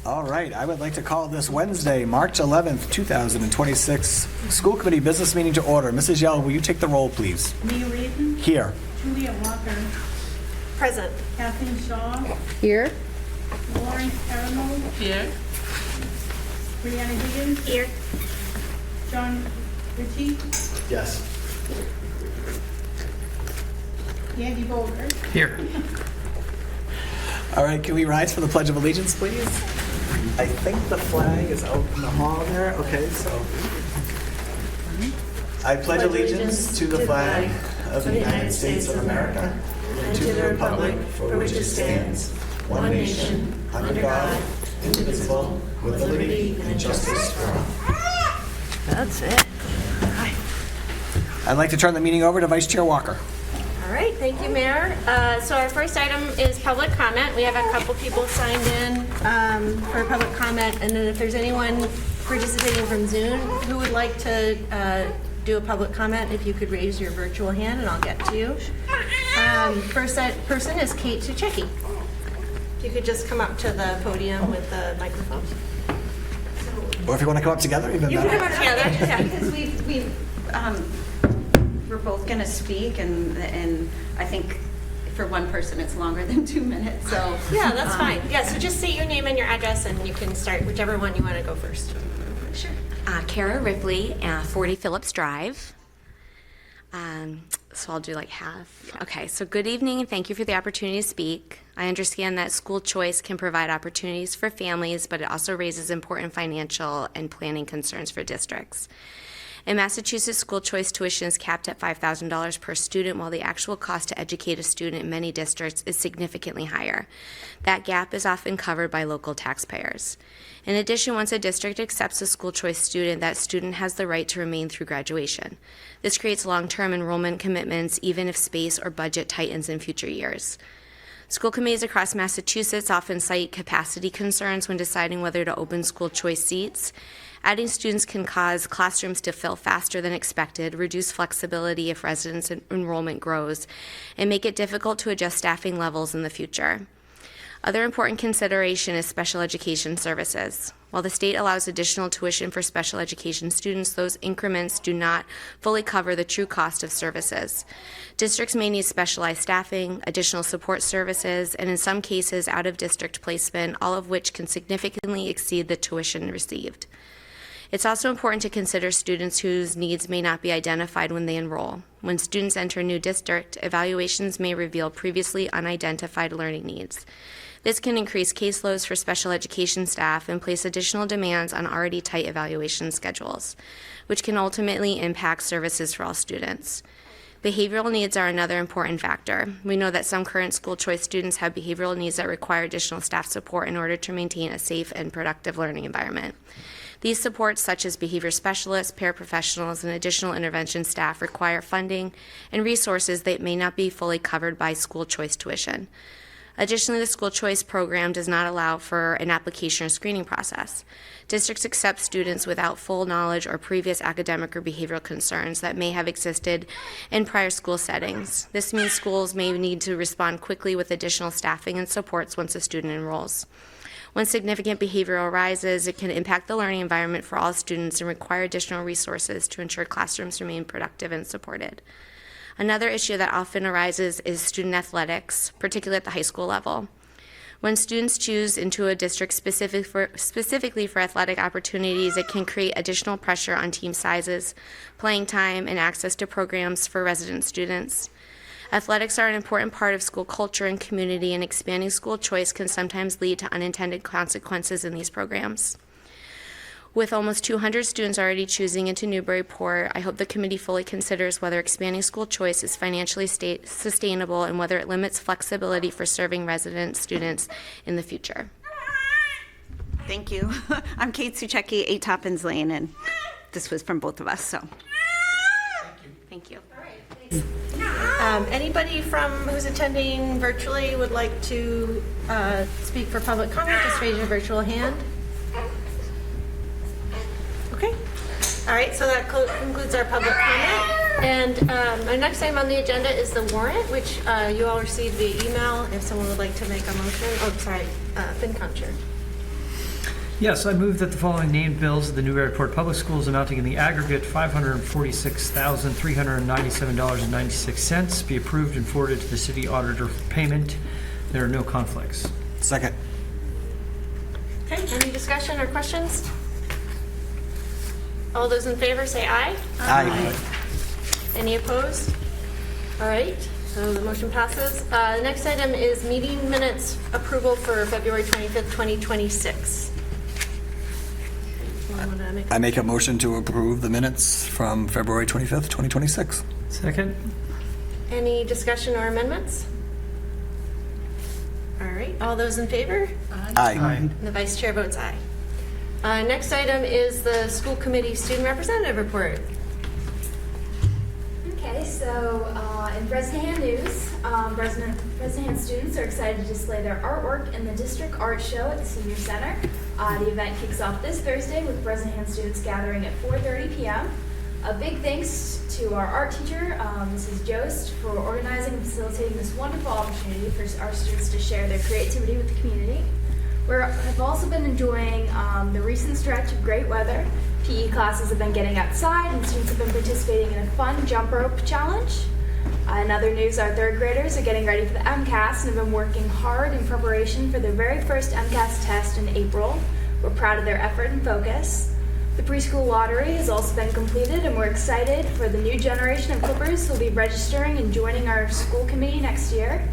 All right, I would like to call this Wednesday, March 11th, 2026, School Committee Business Meeting to order. Mrs. Yell, will you take the roll, please? Leah Raven. Here. Julia Walker. Present. Kathleen Shaw. Here. Lawrence Caramo. Here. Brianna Higgins. Here. John Ritchie. Yes. Andy Bolger. Here. All right, can we rise for the Pledge of Allegiance, please? I think the flag is out in the hall there. Okay, so. I pledge allegiance to the flag of the United States of America and to the republic for which it stands, one nation, under God, indivisible, with liberty and justice for all. That's it. I'd like to turn the meeting over to Vice Chair Walker. All right, thank you, Mayor. So our first item is public comment. We have a couple people signed in for public comment, and then if there's anyone participating from Zoom who would like to do a public comment, if you could raise your virtual hand and I'll get to you. First person is Kate Suchecki. If you could just come up to the podium with the microphone. Or if you want to come up together, even You can better. come up together. Yeah. Because we're both going to speak, and I think for one person it's longer than 2 minutes. So Yeah, that's fine. Yeah, so just state your name and your address, and you can start whichever one you want to go first. Sure. Kara Ripley, 40 Phillips Drive. So I'll do like half. Okay, so good evening and thank you for the opportunity to speak. I understand that school choice can provide opportunities for families, but it also raises important financial and planning concerns for districts. In Massachusetts, school choice tuition is capped at $5,000 per student, while the actual cost to educate a student in many districts is significantly higher. That gap is often covered by local taxpayers. In addition, once a district accepts a school choice student, that student has the right to remain through graduation. This creates long-term enrollment commitments, even if space or budget tightens in future years. School committees across Massachusetts often cite capacity concerns when deciding whether to open school choice seats. Adding students can cause classrooms to fill faster than expected, reduce flexibility if residents' enrollment grows, and make it difficult to adjust staffing levels in the future. Other important consideration is special education services. While the state allows additional tuition for special education students, those increments do not fully cover the true cost of services. Districts may need specialized staffing, additional support services, and in some cases, out-of-district placement, all of which can significantly exceed the tuition received. It's also important to consider students whose needs may not be identified when they enroll. When students enter a new district, evaluations may reveal previously unidentified learning needs. This can increase caseloads for special education staff and place additional demands on already tight evaluation schedules, which can ultimately impact services for all students. Behavioral needs are another important factor. We know that some current school choice students have behavioral needs that require additional staff support in order to maintain a safe and productive learning environment. These supports, such as behavior specialists, paraprofessionals, and additional intervention staff, require funding and resources that may not be fully covered by school choice tuition. Additionally, the school choice program does not allow for an application or screening process. Districts accept students without full knowledge or previous academic or behavioral concerns that may have existed in prior school settings. This means schools may need to respond quickly with additional staffing and supports once a student enrolls. When significant behavior arises, it can impact the learning environment for all students and require additional resources to ensure classrooms remain productive and supported. Another issue that often arises is student athletics, particularly at the high school level. When students choose into a district specifically for athletic opportunities, it can create additional pressure on team sizes, playing time, and access to programs for resident students. Athletics are an important part of school culture and community, and expanding school choice can sometimes lead to unintended consequences in these programs. With almost 200 students already choosing into Newburyport, I hope the committee fully considers whether expanding school choice is financially sustainable and whether it limits flexibility for serving resident students in the future. Thank you. I'm Kate Suchecki, 8 Toppins Lane, and this was from both of us. So. Thank you. All right, thanks. Anybody from who's attending virtually would like to speak for public comment? Just raise your virtual hand. Okay. All right, so that concludes our public comment. And our next item on the agenda is the warrant, which you all received via email. If someone would like to make a motion. Oh, sorry, FinCom Chair. Yes, I move that the following named bills of the Newburyport Public Schools amounting in the aggregate $546,397.96 be approved and forwarded to the city auditor for payment. There are no conflicts. Second. Okay, any discussion or questions? All those in favor say aye. Aye. Any opposed? All right, so the motion passes. The next item is meeting minutes approval for February 25th, 2026. I make a motion to approve the minutes from February 25th, 2026. Second? Any discussion or amendments? All right, all those in favor? Aye. And the vice chair votes aye. Next item is the school committee student representative report. Okay, so in Bresnahan news, Bresnahan students are excited to display their artwork in the district art show at the senior center. The event kicks off this Thursday with Bresnahan students gathering at 4:30 p.m. A big thanks to our art teacher, Mrs. Jost, for organizing and facilitating this wonderful opportunity for our students to share their creativity with the community. I've also been enjoying the recent stretch of great weather. PE classes have been getting outside and students have been participating in a fun jump rope challenge. In other news, our third graders are getting ready for the MCAS and have been working hard in preparation for their very first MCAS test in April. We're proud of their effort and focus. The preschool lottery has also been completed and we're excited for the new generation of Clippers who will be registering and joining our school committee next year.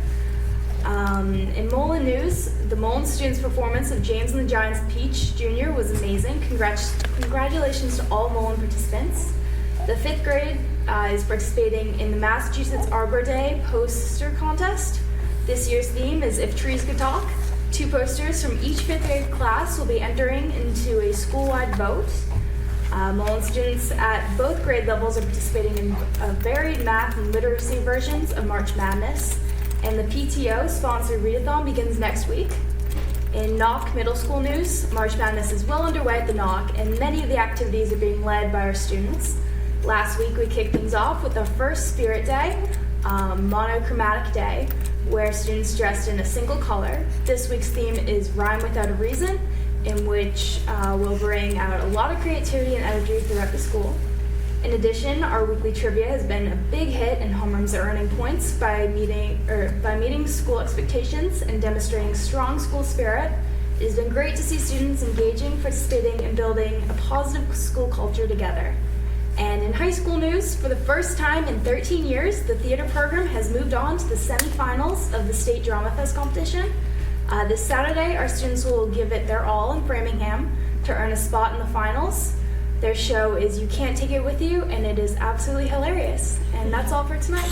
In Mullen news, the Mullen students' performance of James and the Giants Peach Jr. was amazing. Congratulations to all Mullen participants. The 5th grade is participating in the Massachusetts Arbor Day poster contest. This year's theme is If Trees Could Talk. 2 posters from each 5th grade class will be entering into a school-wide vote. Mullen students at both grade levels are participating in varied math and literacy versions of March Madness. And the PTO sponsored readathon begins next week. In Knock Middle School news, March Madness is well underway at the Knock, and many of the activities are being led by our students. Last week we kicked things off with our first Spirit Day, Monochromatic Day, where students dressed in a single color. This week's theme is Rhyme Without a Reason, in which we'll bring out a lot of creativity and energy throughout the school. In addition, our weekly trivia has been a big hit, and homerooms are earning points by meeting school expectations and demonstrating strong school spirit. It has been great to see students engaging, participating, and building a positive school culture together. And in high school news, for the first time in 13 years, the theater program has moved on to the semifinals of the State Drama Fest competition. This Saturday, our students will give it their all in Framingham to earn a spot in the finals. Their show is You Can't Take It With You, and it is absolutely hilarious. And that's all for tonight.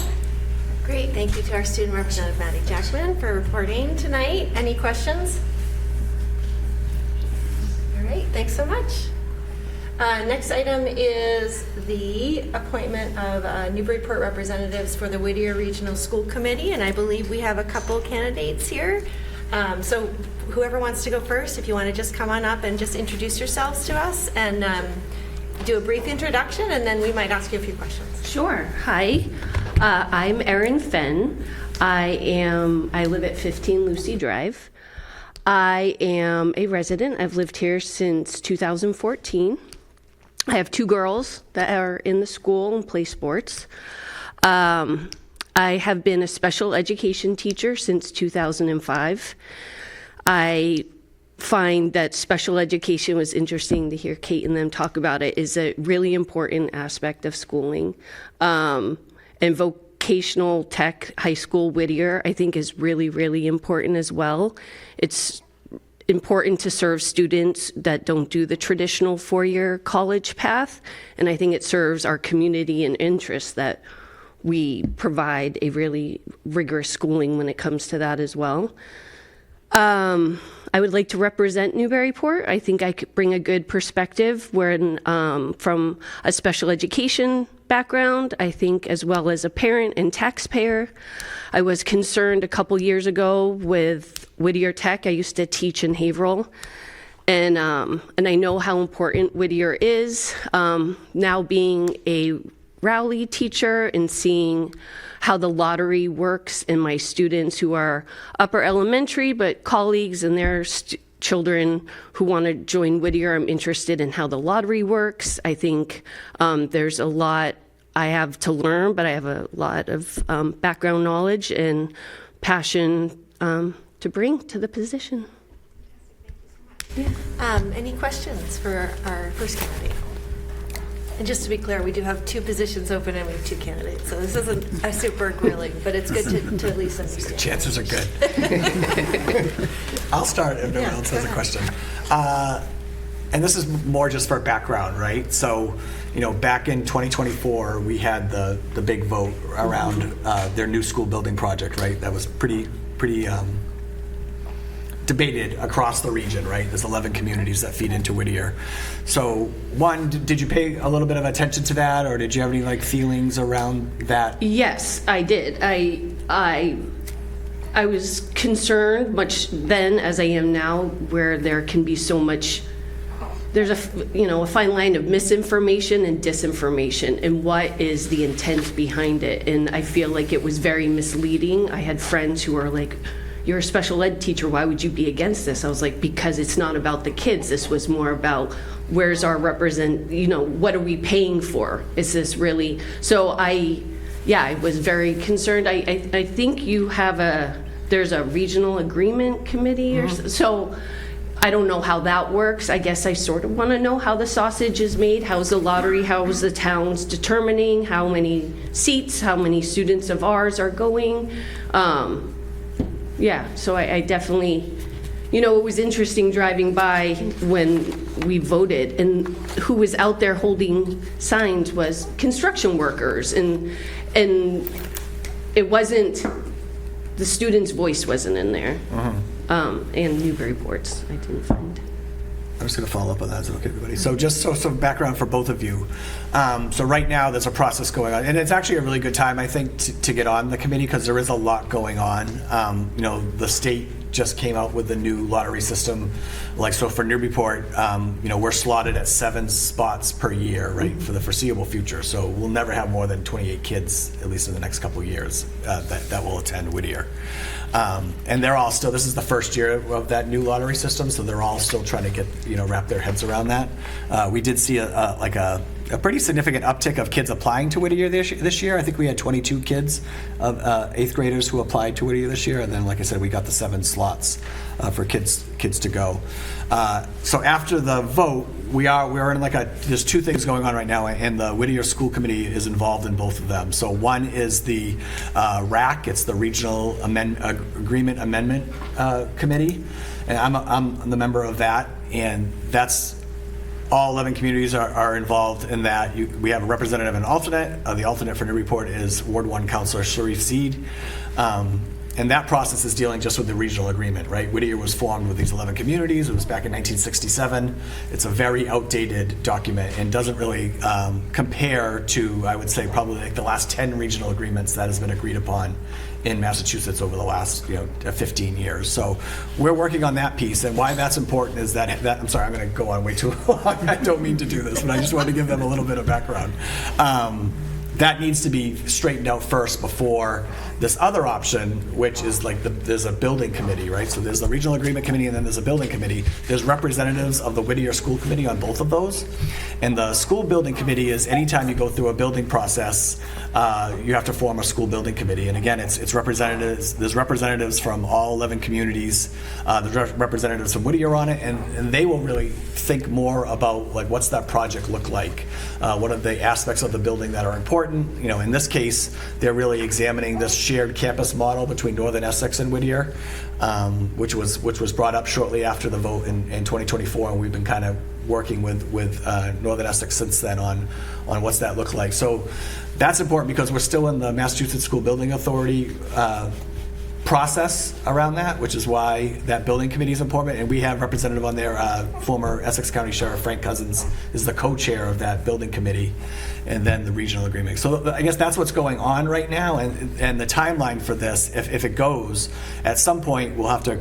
Great, thank you to our student representative, Maddie Jackman, for reporting tonight. Any questions? All right, thanks so much. Next item is the appointment of Newburyport representatives for the Whittier Regional School Committee, and I believe we have a couple candidates here. So whoever wants to go first, if you want to just come on up and just introduce yourselves to us and do a brief introduction, and then we might ask you a few questions. Sure. Hi, I'm Erin Fenn. I live at 15 Lucy Drive. I am a resident. I've lived here since 2014. I have 2 girls that are in the school and play sports. I have been a special education teacher since 2005. I find that special education was interesting to hear Kate and them talk about it, is a really important aspect of schooling. And vocational tech high school Whittier, I think, is really, really important as well. It's important to serve students that don't do the traditional 4-year college path, and I think it serves our community and interests that we provide a really rigorous schooling when it comes to that as well. I would like to represent Newburyport. I think I could bring a good perspective from a special education background, I think, as well as a parent and taxpayer. I was concerned a couple years ago with Whittier Tech. I used to teach in Haverhill, and I know how important Whittier is. Now being a Rowley teacher and seeing how the lottery works, and my students who are upper elementary but colleagues and their children who want to join Whittier. I'm interested in how the lottery works. I think there's a lot I have to learn, but I have a lot of background knowledge and passion to bring to the position. Any questions for our first candidate? And just to be clear, we do have 2 positions open and we have 2 candidates. So this isn't a super grilling, but it's good to at least understand. Chances are good. I'll start if no one else has a question. And this is more just for background, right? So, back in 2024, we had the big vote around their new school building project, right? That was pretty debated across the region, right? There's 11 communities that feed into Whittier. So, one, did you pay a little bit of attention to that, or did you have any feelings around that? Yes, I did. I was concerned much then as I am now, where there can be so much. There's a fine line of misinformation and disinformation, and what is the intent behind it. And I feel like it was very misleading. I had friends who were like, "You're a special ed teacher, why would you be against this?" I was like, because it's not about the kids. This was more about where's our what are we paying for? Is this really? So I was very concerned. I think you have there's a regional agreement committee or so. I don't know how that works. I guess I sort of want to know how the sausage is made. How's the lottery? How's the towns determining how many seats, how many students of ours are going? So I definitely, it was interesting driving by when we voted, and who was out there holding signs was construction workers, and it wasn't, the student's voice wasn't in there. And Newburyport's, I didn't find. I'm just going to follow up on that. Is it okay, everybody? So just some background for both of you. So right now there's a process going on, and it's actually a really good time, I think, to get on the committee because there is a lot going on. The state just came out with the new lottery system. So for Newburyport, we're slotted at 7 spots per year, right, for the foreseeable future. So we'll never have more than 28 kids, at least in the next couple of years, that will attend Whittier. And they're all still, this is the first year of that new lottery system, so they're all still trying to get, wrap their heads around that. We did see a pretty significant uptick of kids applying to Whittier this year. I think we had 22 kids, 8th graders who applied to Whittier this year, and then, like I said, we got the 7 slots for kids to go. So after the vote, we're in there's 2 things going on right now, and the Whittier School Committee is involved in both of them. So one is the RAC, it's the Regional Agreement Amendment Committee, and I'm the member of that, and that's all 11 communities are involved in that. We have a representative and alternate. The alternate for Newburyport is Ward 1 Councilor Sharif Zeed. And that process is dealing just with the regional agreement, right? Whittier was formed with these 11 communities. It was back in 1967. It's a very outdated document and doesn't really compare to, I would say, probably the last 10 regional agreements that has been agreed upon in Massachusetts over the last 15 years. So we're working on that piece, and why that's important is that I'm sorry, I'm going to go on way too long. I don't mean to do this, but I just wanted to give them a little bit of background. That needs to be straightened out first before this other option, which is there's a building committee, right? So there's the regional agreement committee and then there's a building committee. There's representatives of the Whittier School Committee on both of those. And the school building committee is anytime you go through a building process, you have to form a school building committee. And again, it's representatives. There's representatives from all 11 communities. There's representatives from Whittier on it, and they will really think more about what's that project look like? What are the aspects of the building that are important? In this case, they're really examining this shared campus model between Northern Essex and Whittier, which was brought up shortly after the vote in 2024, and we've been kind of working with Northern Essex since then on what's that look like. So that's important because we're still in the Massachusetts School Building Authority process around that, which is why that building committee is important. And we have representative on there, former Essex County Sheriff Frank Cousins is the co-chair of that building committee, and then the regional agreement. So I guess that's what's going on right now, and the timeline for this, if it goes, at some point we'll have to,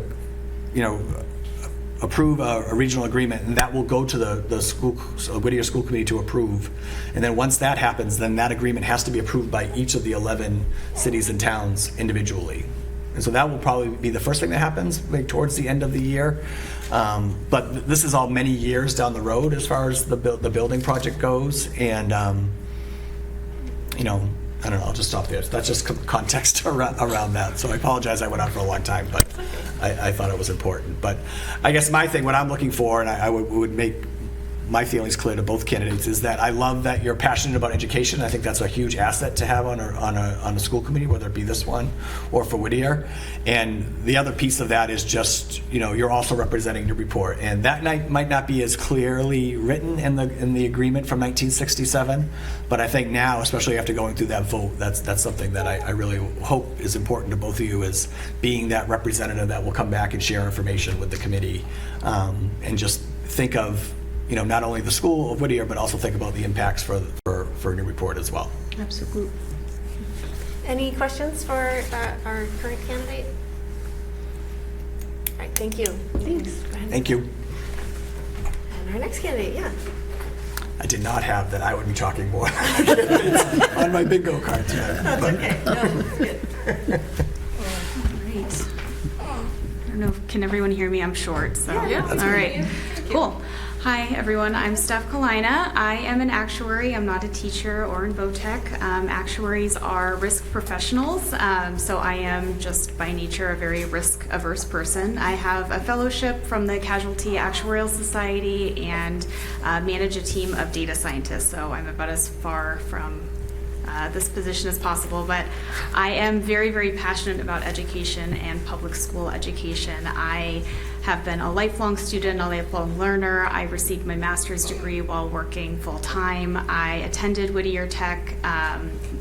approve a regional agreement, and that will go to the Whittier School Committee to approve. And then once that happens, then that agreement has to be approved by each of the 11 cities and towns individually. And so that will probably be the first thing that happens like, towards the end of the year. But this is all many years down the road as far as the building project goes. And, you know, I don't know, I'll just stop there. That's just context around that. So I apologize I went on for a long time, but I thought it was important. But I guess my thing, what I'm looking for, and I would make my feelings clear to both candidates, is that I love that you're passionate about education. I think that's a huge asset to have on a school committee, whether it be this one or for Whittier. And the other piece of that is just, you know, you're also representing Newburyport, and that might not be as clearly written in the agreement from 1967. But I think now, especially after going through that vote, that's something that I really hope is important to both of you, is being that representative that will come back and share information with the committee, and just think of, you know, not only the school of Whittier, but also think about the impacts for Newburyport as well. Absolutely. Any questions for our current candidate? All right, thank you. Thanks. Go ahead. Thank you. And our next candidate, yeah. I did not have that I would be talking more on my bingo card tonight. That's okay. No, it's good. Great. I don't know, can everyone hear me? I'm short, so. Yeah. All right, cool. Hi, everyone. I'm Steph Kalina. I am an actuary. I'm not a teacher or in VOTEC. Actuaries are risk professionals, so I am just by nature a very risk-averse person. I have a fellowship from the Casualty Actuarial Society and manage a team of data scientists, so I'm about as far from this position as possible, but I am very, very passionate about education and public school education. I have been a lifelong student, a lifelong learner. I received my master's degree while working full-time. I attended Whittier Tech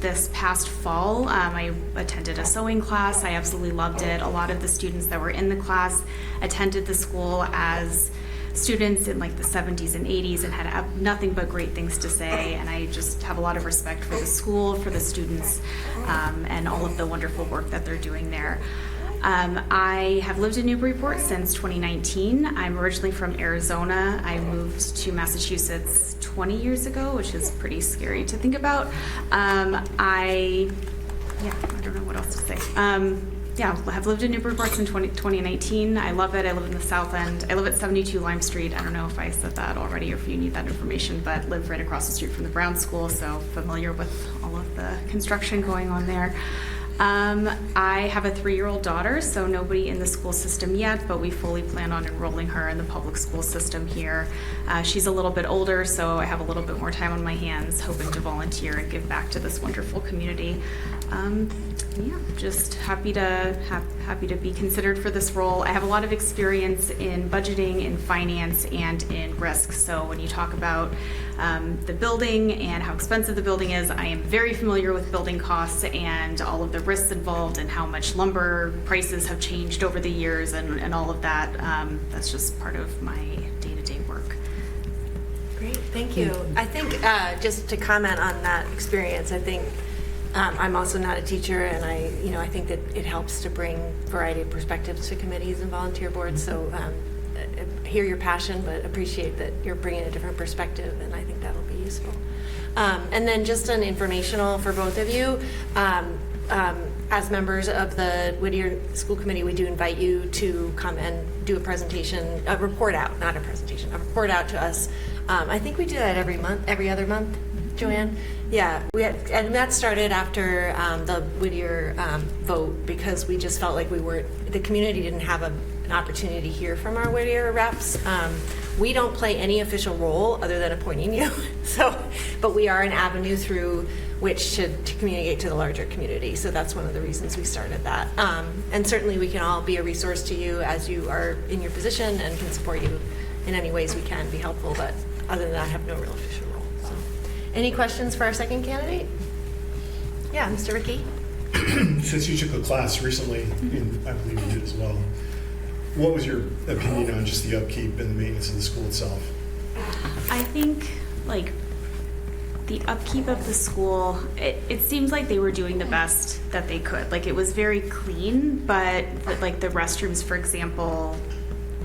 this past fall. I attended a sewing class. I absolutely loved it. A lot of the students that were in the class attended the school as students in like the 70s and 80s and had nothing but great things to say, and I just have a lot of respect for the school, for the students, and all of the wonderful work that they're doing there. I have lived in Newburyport since 2019. I'm originally from Arizona. I moved to Massachusetts 20 years ago, which is pretty scary to think about. I don't know what else to say. I have lived in Newburyport since 2019. I love it. I live in the South End. I live at 72 Lime Street. I don't know if I said that already or if you need that information, but live right across the street from the Brown School, so familiar with all of the construction going on there. I have a 3-year-old daughter, so nobody in the school system yet, but we fully plan on enrolling her in the public school system here. She's a little bit older, so I have a little bit more time on my hands, hoping to volunteer and give back to this wonderful community. Just happy to be considered for this role. I have a lot of experience in budgeting, in finance, and in risk. So when you talk about the building and how expensive the building is, I am very familiar with building costs and all of the risks involved and how much lumber prices have changed over the years and all of that. That's just part of my day-to-day work. Great, thank you. I think just to comment on that experience, I think I'm also not a teacher, and I think that it helps to bring a variety of perspectives to committees and volunteer boards. So hear your passion, but appreciate that you're bringing a different perspective, and I think that'll be useful. And then just an informational for both of you. As members of the Whittier School Committee, we do invite you to come and do a presentation, a report out, not a presentation, a report out to us. I think we do that every other month, Joanne? Yeah, and that started after the Whittier vote, because we just felt like the community didn't have an opportunity to hear from our Whittier reps. We don't play any official role other than appointing you, but we are an avenue through which to communicate to the larger community. So that's one of the reasons we started that. And certainly we can all be a resource to you as you are in your position and can support you in any ways we can be helpful, but other than that, I have no real official role. So, any questions for our second candidate? Yeah, Mr. Ricky. Since you took a class recently, and I believe you did as well, what was your opinion on just the upkeep and the maintenance of the school itself? I think, the upkeep of the school, it seems like they were doing the best that they could. It was very clean, but the restrooms, for example,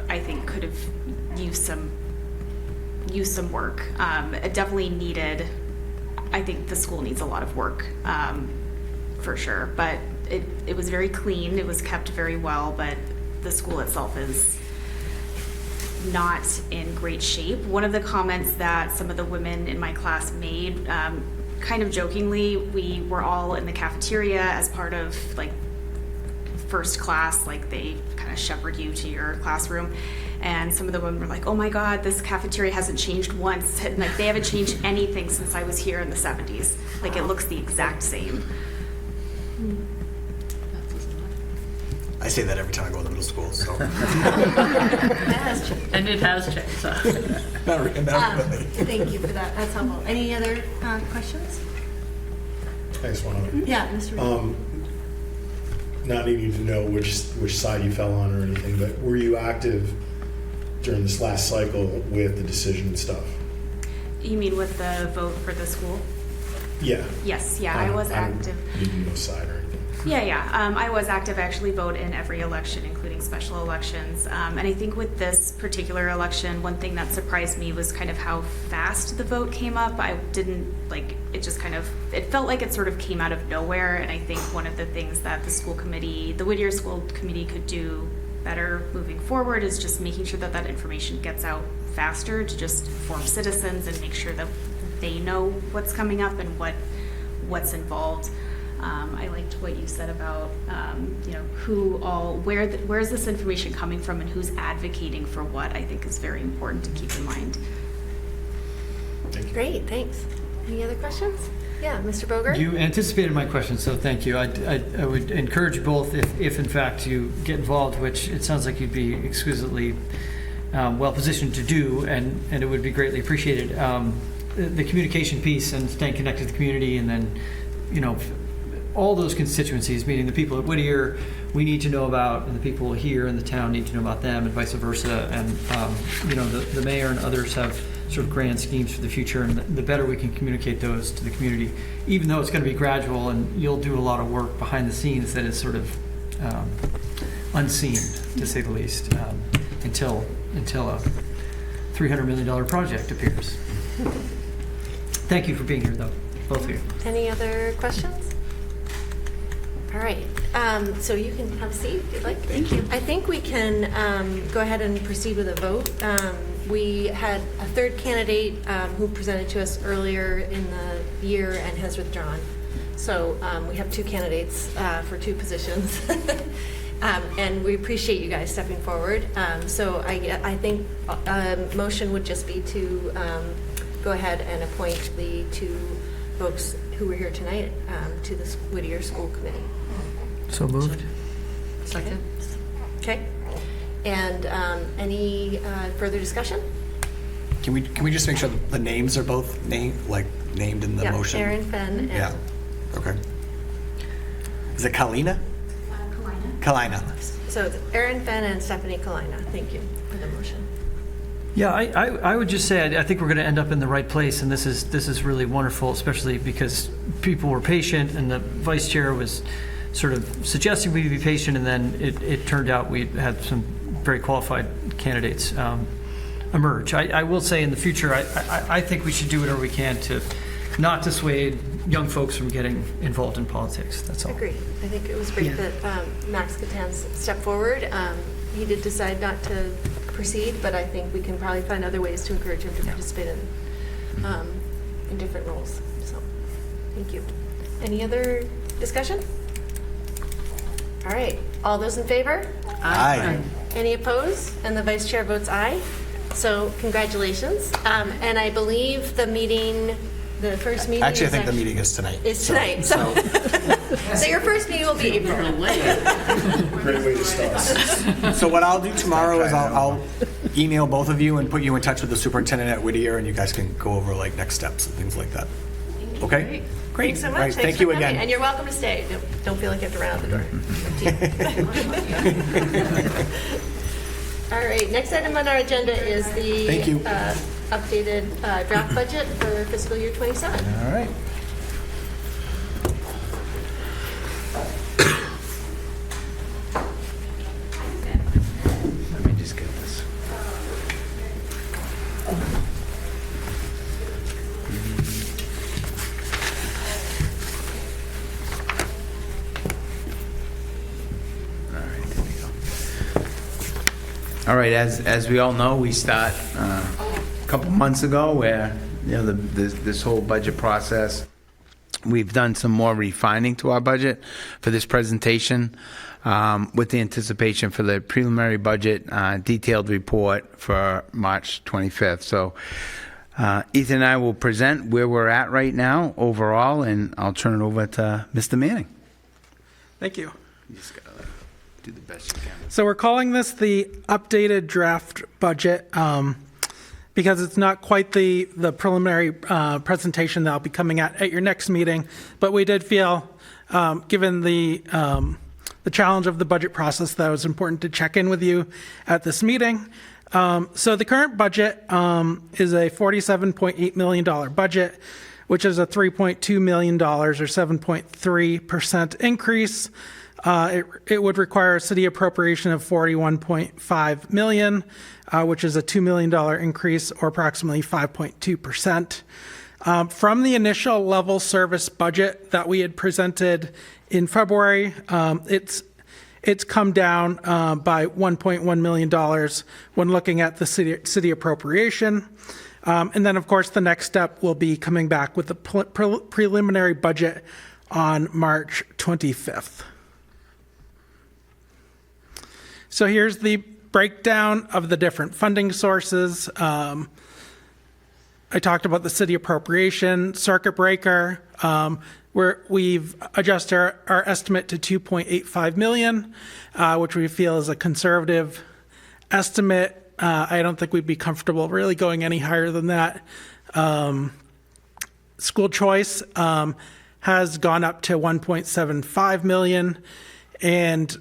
I think could have used some work. It definitely needed, I think the school needs a lot of work, for sure, but it was very clean, it was kept very well, but the school itself is not in great shape. One of the comments that some of the women in my class made, kind of jokingly, we were all in the cafeteria as part of like first class, like they kind of shepherd you to your classroom, and some of the women were like, oh my god, this cafeteria hasn't changed once, and like they haven't changed anything since I was here in the 70s. Like it looks the exact same. I say that every time I go to the middle school, so. And it has changed, so. Not really. Thank you for that. That's helpful. Any other questions? I just want to, Yeah, Mr. not needing to know which side you fell on or anything, but were you active during this last cycle with the decision and stuff? You mean with the vote for the school? Yeah. Yes, yeah, I was active. You didn't know side or anything. Yeah. I was active. I actually vote in every election, including special elections. And I think with this particular election, one thing that surprised me was kind of how fast the vote came up. I didn't, like, it just kind of, it felt like it sort of came out of nowhere. And I think one of the things that the school committee, the Whittier School Committee could do better moving forward is just making sure that that information gets out faster to just inform citizens and make sure that they know what's coming up and what's involved. I liked what you said about, where's this information coming from and who's advocating for what. I think is very important to keep in mind. Great, thanks. Any other questions? Yeah, Mr. Boger? You anticipated my question, so thank you. I would encourage you both, if in fact you get involved, which it sounds like you'd be exquisitely well positioned to do, and it would be greatly appreciated. The communication piece and staying connected to the community, and then, all those constituencies, meaning the people at Whittier we need to know about, and the people here in the town need to know about them, and vice versa. And the mayor and others have sort of grand schemes for the future, and the better we can communicate those to the community, even though it's going to be gradual, and you'll do a lot of work behind the scenes that is sort of unseen, to say the least, until a $300 million project appears. Thank you for being here, though, both of you. Any other questions? All right, so you can have a seat if you'd like. Thank you. I think we can go ahead and proceed with a vote. We had a third candidate who presented to us earlier in the year and has withdrawn. So we have two candidates for two positions. And we appreciate you guys stepping forward. So I think a motion would just be to go ahead and appoint the two folks who were here tonight to the Whittier School Committee. So moved. Second. Okay. And any further discussion? Can we just make sure the names are both named in the motion? Yeah, Aaron Fenn. And Yeah. Okay. Is it Kalina? Kalina. So it's Aaron Fenn and Stephanie Kalina. Thank you for the motion. Yeah, I would just say I think we're going to end up in the right place, and this is really wonderful, especially because people were patient, and the vice chair was sort of suggesting we be patient, and then it turned out we had some very qualified candidates emerge. I will say in the future, I think we should do whatever we can to not dissuade young folks from getting involved in politics. That's all. I agree. I think it was great that Max Catan stepped forward. He did decide not to proceed, but I think we can probably find other ways to encourage him to participate in different roles. So, thank you. Any other discussion? All right. All those in favor? Aye. Any opposed? And the vice chair votes aye. So, congratulations. And I believe the meeting, the first meeting. Actually, I think the meeting is tonight. Is tonight. So your first meeting will be April. Great way to start. So what I'll do tomorrow is I'll email both of you and put you in touch with the superintendent at Whittier, and you guys can go over next steps and things like that. Okay? Great. Thanks so much. Right. Thanks Thank for you coming. again. And you're welcome to stay. Don't feel like you have to run out the door. All right. Next item on our agenda is the Thank you. Updated draft budget for fiscal year 27. All right. Let me just get this. All right, as we all know, we start a couple months ago where, this whole budget process, we've done some more refining to our budget for this presentation with the anticipation for the preliminary budget detailed report for March 25th. So Ethan and I will present where we're at right now overall, and I'll turn it over to Mr. Manning. Thank you. You just gotta do the best you can. So we're calling this the updated draft budget because it's not quite the preliminary presentation that I'll be coming at your next meeting, but we did feel, given the challenge of the budget process, that it was important to check in with you at this meeting. So the current budget is a $47.8 million budget, which is a $3.2 million or 7.3% increase. It would require a city appropriation of $41.5 million, which is a $2 million increase or approximately 5.2%. From the initial level service budget that we had presented in February, it's come down by $1.1 million when looking at the city appropriation. And then, of course, the next step will be coming back with the preliminary budget on March 25th. So here's the breakdown of the different funding sources. I talked about the city appropriation, circuit breaker, where we've adjusted our estimate to $2.85 million, which we feel is a conservative estimate. I don't think we'd be comfortable really going any higher than that. School choice has gone up to $1.75 million, and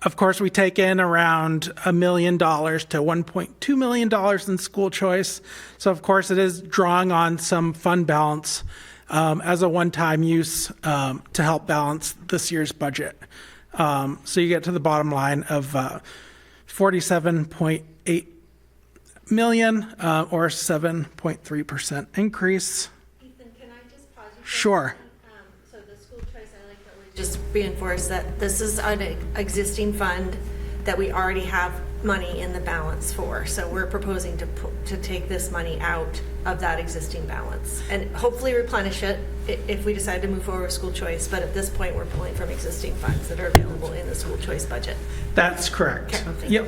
of course, we take in around $1 million to $1.2 million in school choice. So, of course, it is drawing on some fund balance as a one-time use to help balance this year's budget. So you get to the bottom line of $47.8 million or 7.3% increase. Ethan, can I just pause you? Sure. So the school choice, I like that we just reinforce that this is an existing fund that we already have money in the balance for. So we're proposing to take this money out of that existing balance and hopefully replenish it if we decide to move forward with school choice. But at this point, we're pulling from existing funds that are available in the school choice budget. That's correct. Okay. Yep.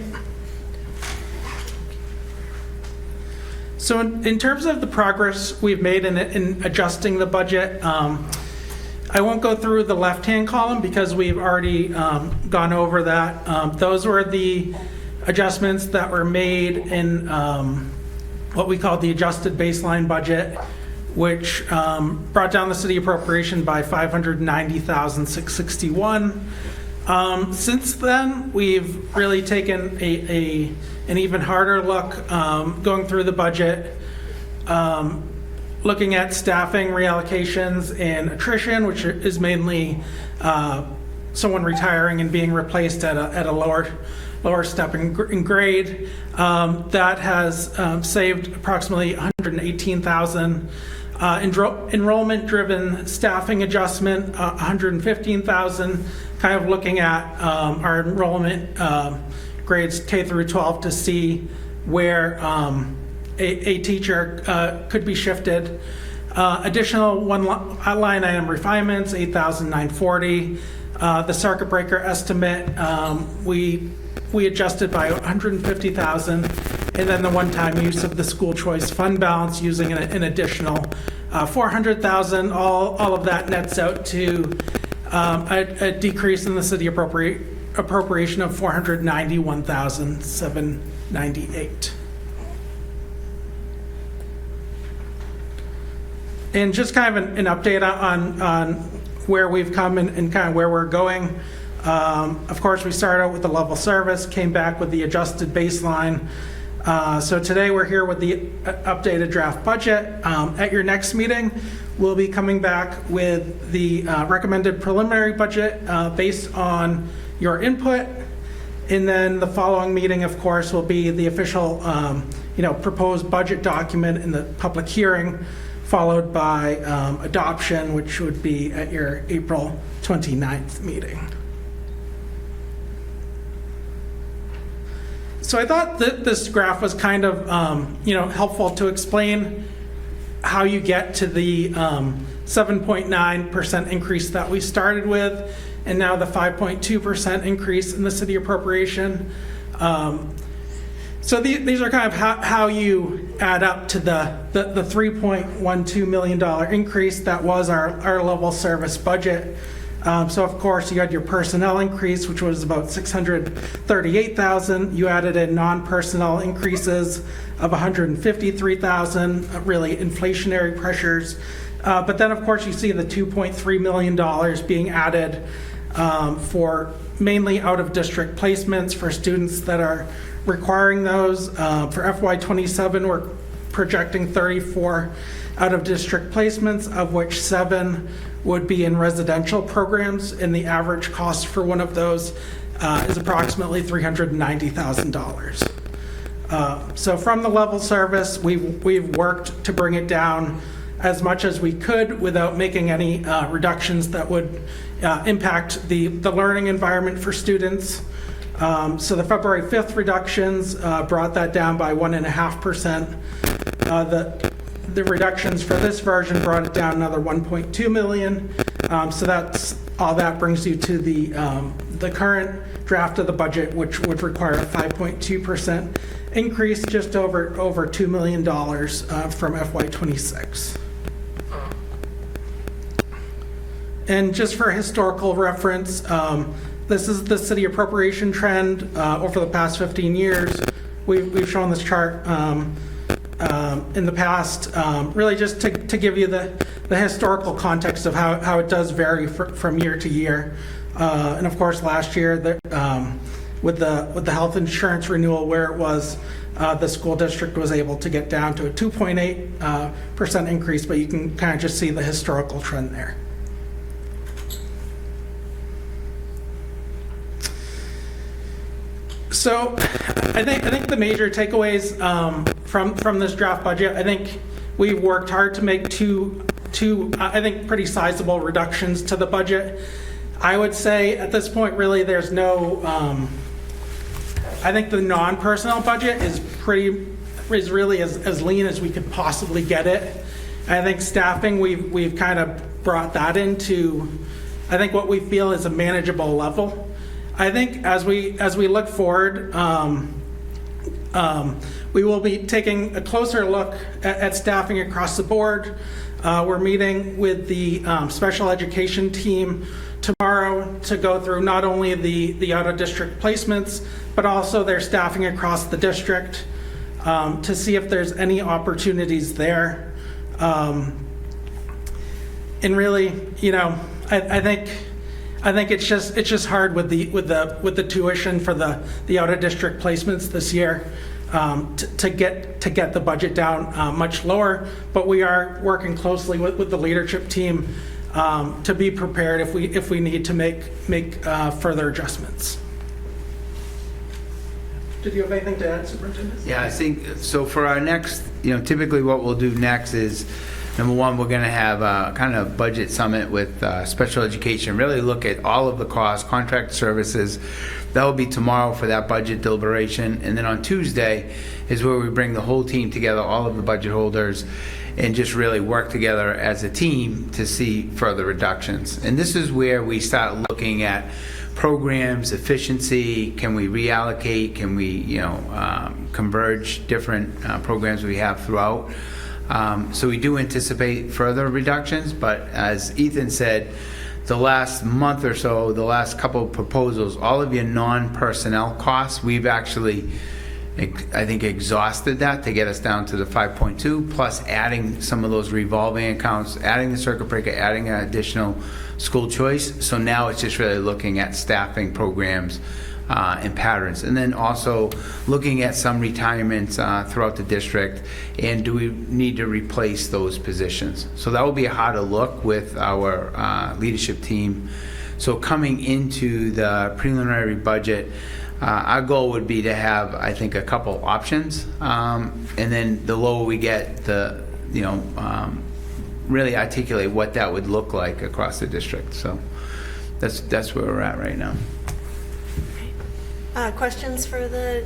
So in terms of the progress we've made in adjusting the budget, I won't go through the left-hand column because we've already gone over that. Those were the adjustments that were made in what we call the adjusted baseline budget, which brought down the city appropriation by $590,661. Since then, we've really taken an even harder look going through the budget, looking at staffing reallocations and attrition, which is mainly someone retiring and being replaced at a lower step in grade. That has saved approximately $118,000. Enrollment-driven staffing adjustment, $115,000. Kind of looking at our enrollment grades K through 12 to see where a teacher could be shifted. Additional one line item refinements, $8,940. The circuit breaker estimate, we adjusted by $150,000, and then the one-time use of the school choice fund balance using an additional $400,000. All of that nets out to a decrease in the city appropriation of $491,798. And just kind of an update on where we've come and kind of where we're going. Of course, we started out with the level service, came back with the adjusted baseline. So today we're here with the updated draft budget. At your next meeting, we'll be coming back with the recommended preliminary budget based on your input. And then the following meeting, of course, will be the official proposed budget document in the public hearing, followed by adoption, which would be at your April 29th meeting. So I thought that this graph was kind of, helpful to explain how you get to the 7.9% increase that we started with, and now the 5.2% increase in the city appropriation. So these are kind of how you add up to the $3.12 million increase that was our level service budget. So of course you had your personnel increase, which was about $638,000. You added in non-personnel increases of $153,000, really inflationary pressures. But then of course you see the $2.3 million being added for mainly out-of-district placements for students that are requiring those. For FY27, we're projecting 34 out-of-district placements, of which 7 would be in residential programs, and the average cost for one of those is approximately $390,000. So from the level service, we've worked to bring it down as much as we could without making any reductions that would impact the learning environment for students. So the February 5th reductions brought that down by 1.5%. The reductions for this version brought it down another 1.2 million. So that's all that brings you to the current draft of the budget, which would require a 5.2% increase, just over $2 million from FY26. And just for historical reference, this is the city appropriation trend over the past 15 years. We've shown this chart in the past, really just to give you the historical context of how it does vary from year to year. And of course, last year, with the health insurance renewal where it was, the school district was able to get down to a 2.8% increase, but you can kind of just see the historical trend there. So I think the major takeaways from this draft budget, I think we've worked hard to make two I think pretty sizable reductions to the budget. I would say at this point really there's no I think the non-personnel budget is really as lean as we could possibly get it. I think staffing, we've kind of brought that into I think what we feel is a manageable level. I think as we look forward, we will be taking a closer look at staffing across the board. We're meeting with the special education team tomorrow to go through not only the out-of-district placements, but also their staffing across the district to see if there's any opportunities there. And really, I think it's just hard with the tuition for the out-of-district placements this year to get the budget down much lower. But we are working closely with the leadership team to be prepared if we need to make further adjustments. Did you have anything to add, Superintendent? Yeah, I think so. For our next, typically what we'll do next is, number one, we're going to have a kind of budget summit with special education, really look at all of the costs, contract services. That will be tomorrow for that budget deliberation. And then on Tuesday is where we bring the whole team together, all of the budget holders, and just really work together as a team to see further reductions. And this is where we start looking at programs, efficiency, can we reallocate, can we converge different programs we have throughout. So we do anticipate further reductions, but as Ethan said, the last month or so, the last couple of proposals, all of your non-personnel costs, we've actually, I think, exhausted that to get us down to the 5.2, plus adding some of those revolving accounts, adding the circuit breaker, adding an additional school choice. So now it's just really looking at staffing programs and patterns, and then also looking at some retirements throughout the district, and do we need to replace those positions. So that will be a harder look with our leadership team. So coming into the preliminary budget, our goal would be to have, I think, a couple options, and then the lower we get, the really articulate what that would look like across the district. So that's where we're at right now. Questions for the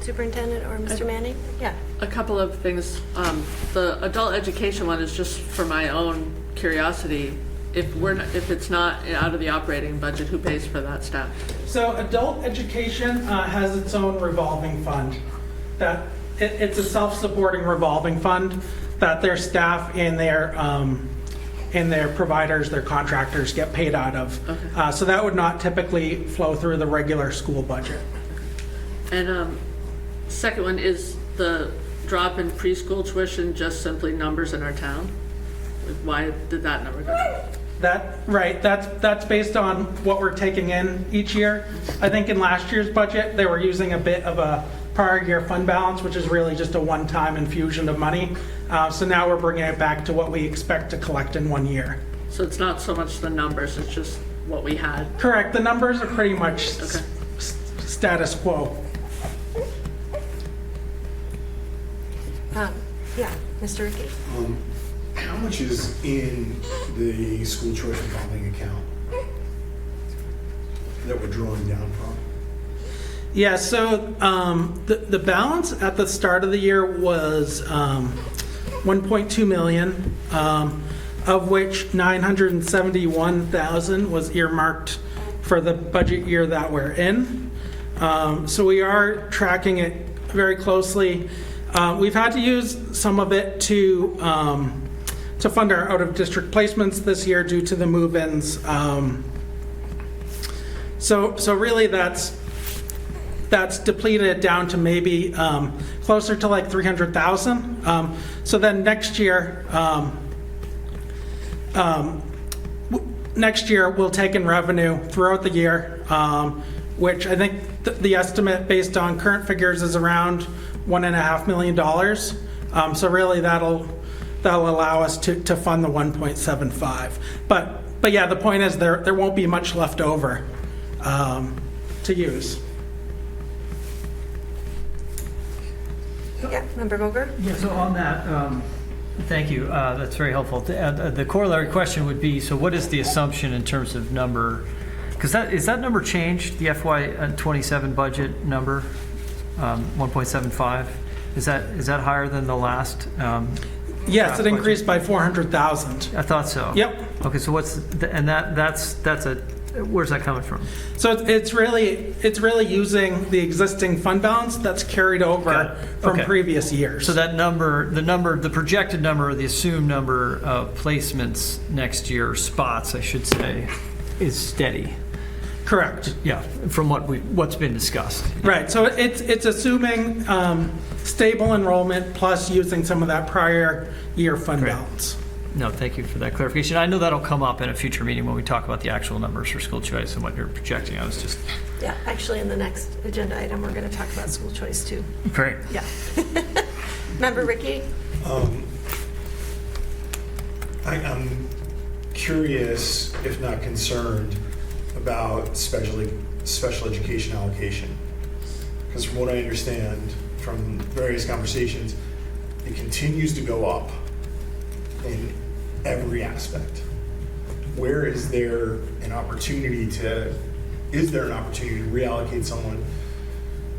Superintendent or Mr. Manning? Yeah. A couple of things. The adult education one is just for my own curiosity. If it's not out of the operating budget, who pays for that staff? So adult education has its own revolving fund. It's a self-supporting revolving fund that their staff and their providers, their contractors get paid out of. Okay. So that would not typically flow through the regular school budget. And second one, is the drop in preschool tuition just simply numbers in our town? Why did that number go up? That's based on what we're taking in each year. I think in last year's budget, they were using a bit of a prior year fund balance, which is really just a one-time infusion of money. So now we're bringing it back to what we expect to collect in 1 year. So it's not so much the numbers, it's just what we had? Correct. The numbers are pretty much Okay. status quo. Yeah, Mr. Ricky? How much is in the school choice revolving account that we're drawing down from? Yeah, so the balance at the start of the year was 1.2 million, of which 971,000 was earmarked for the budget year that we're in. So we are tracking it very closely. We've had to use some of it to fund our out-of-district placements this year due to the move-ins. So really that's depleted it down to maybe closer to like 300,000. So then next year we'll take in revenue throughout the year, which I think the estimate based on current figures is around $1.5 million. So really that'll allow us to fund the 1.75. But yeah, the point is there won't be much left over to use. Yeah, Member Boger? Yeah, so on that, thank you. That's very helpful. The corollary question would be, so what is the assumption in terms of number? Because is that number changed, the FY27 budget number, 1.75? Is that higher than the last? Yes, it increased by 400,000. I thought so. Yep. Okay, so where's that coming from? So it's really using the existing fund balance that's carried over from previous years. So that number, the projected number, or the assumed number of placements next year, spots, I should say, is steady. Correct. Yeah, from what's been discussed. Right. So it's assuming stable enrollment plus using some of that prior year fund balance. No, thank you for that clarification. I know that'll come up in a future meeting when we talk about the actual numbers for school choice and what you're projecting. I was just... Yeah, actually in the next agenda item, we're going to talk about school choice too. Great. Yeah. Member Ricky? I'm curious, if not concerned, about special education allocation. Because from what I understand from various conversations, it continues to go up in every aspect. Where is there an opportunity to reallocate someone?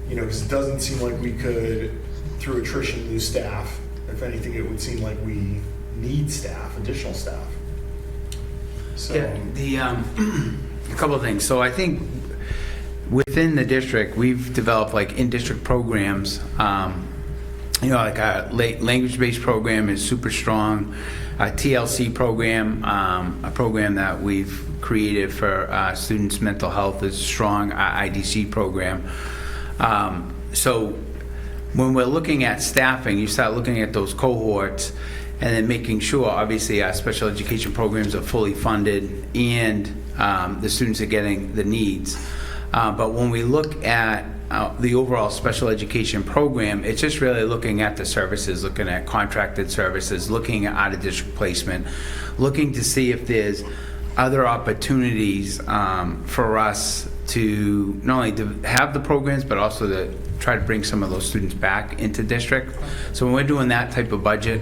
Because it doesn't seem like we could, through attrition, lose staff. If anything, it would seem like we need additional staff. So Yeah, a couple of things. So I think within the district, we've developed like in-district programs. Like our language-based program is super strong. Our TLC program, a program that we've created for students' mental health, is strong. Our IDC program. So when we're looking at staffing, you start looking at those cohorts and then making sure, obviously, our special education programs are fully funded and the students are getting the needs. But when we look at the overall special education program, it's just really looking at the services, looking at contracted services, looking at out-of-district placement, looking to see if there's other opportunities for us to not only to have the programs, but also to try to bring some of those students back into district. So when we're doing that type of budget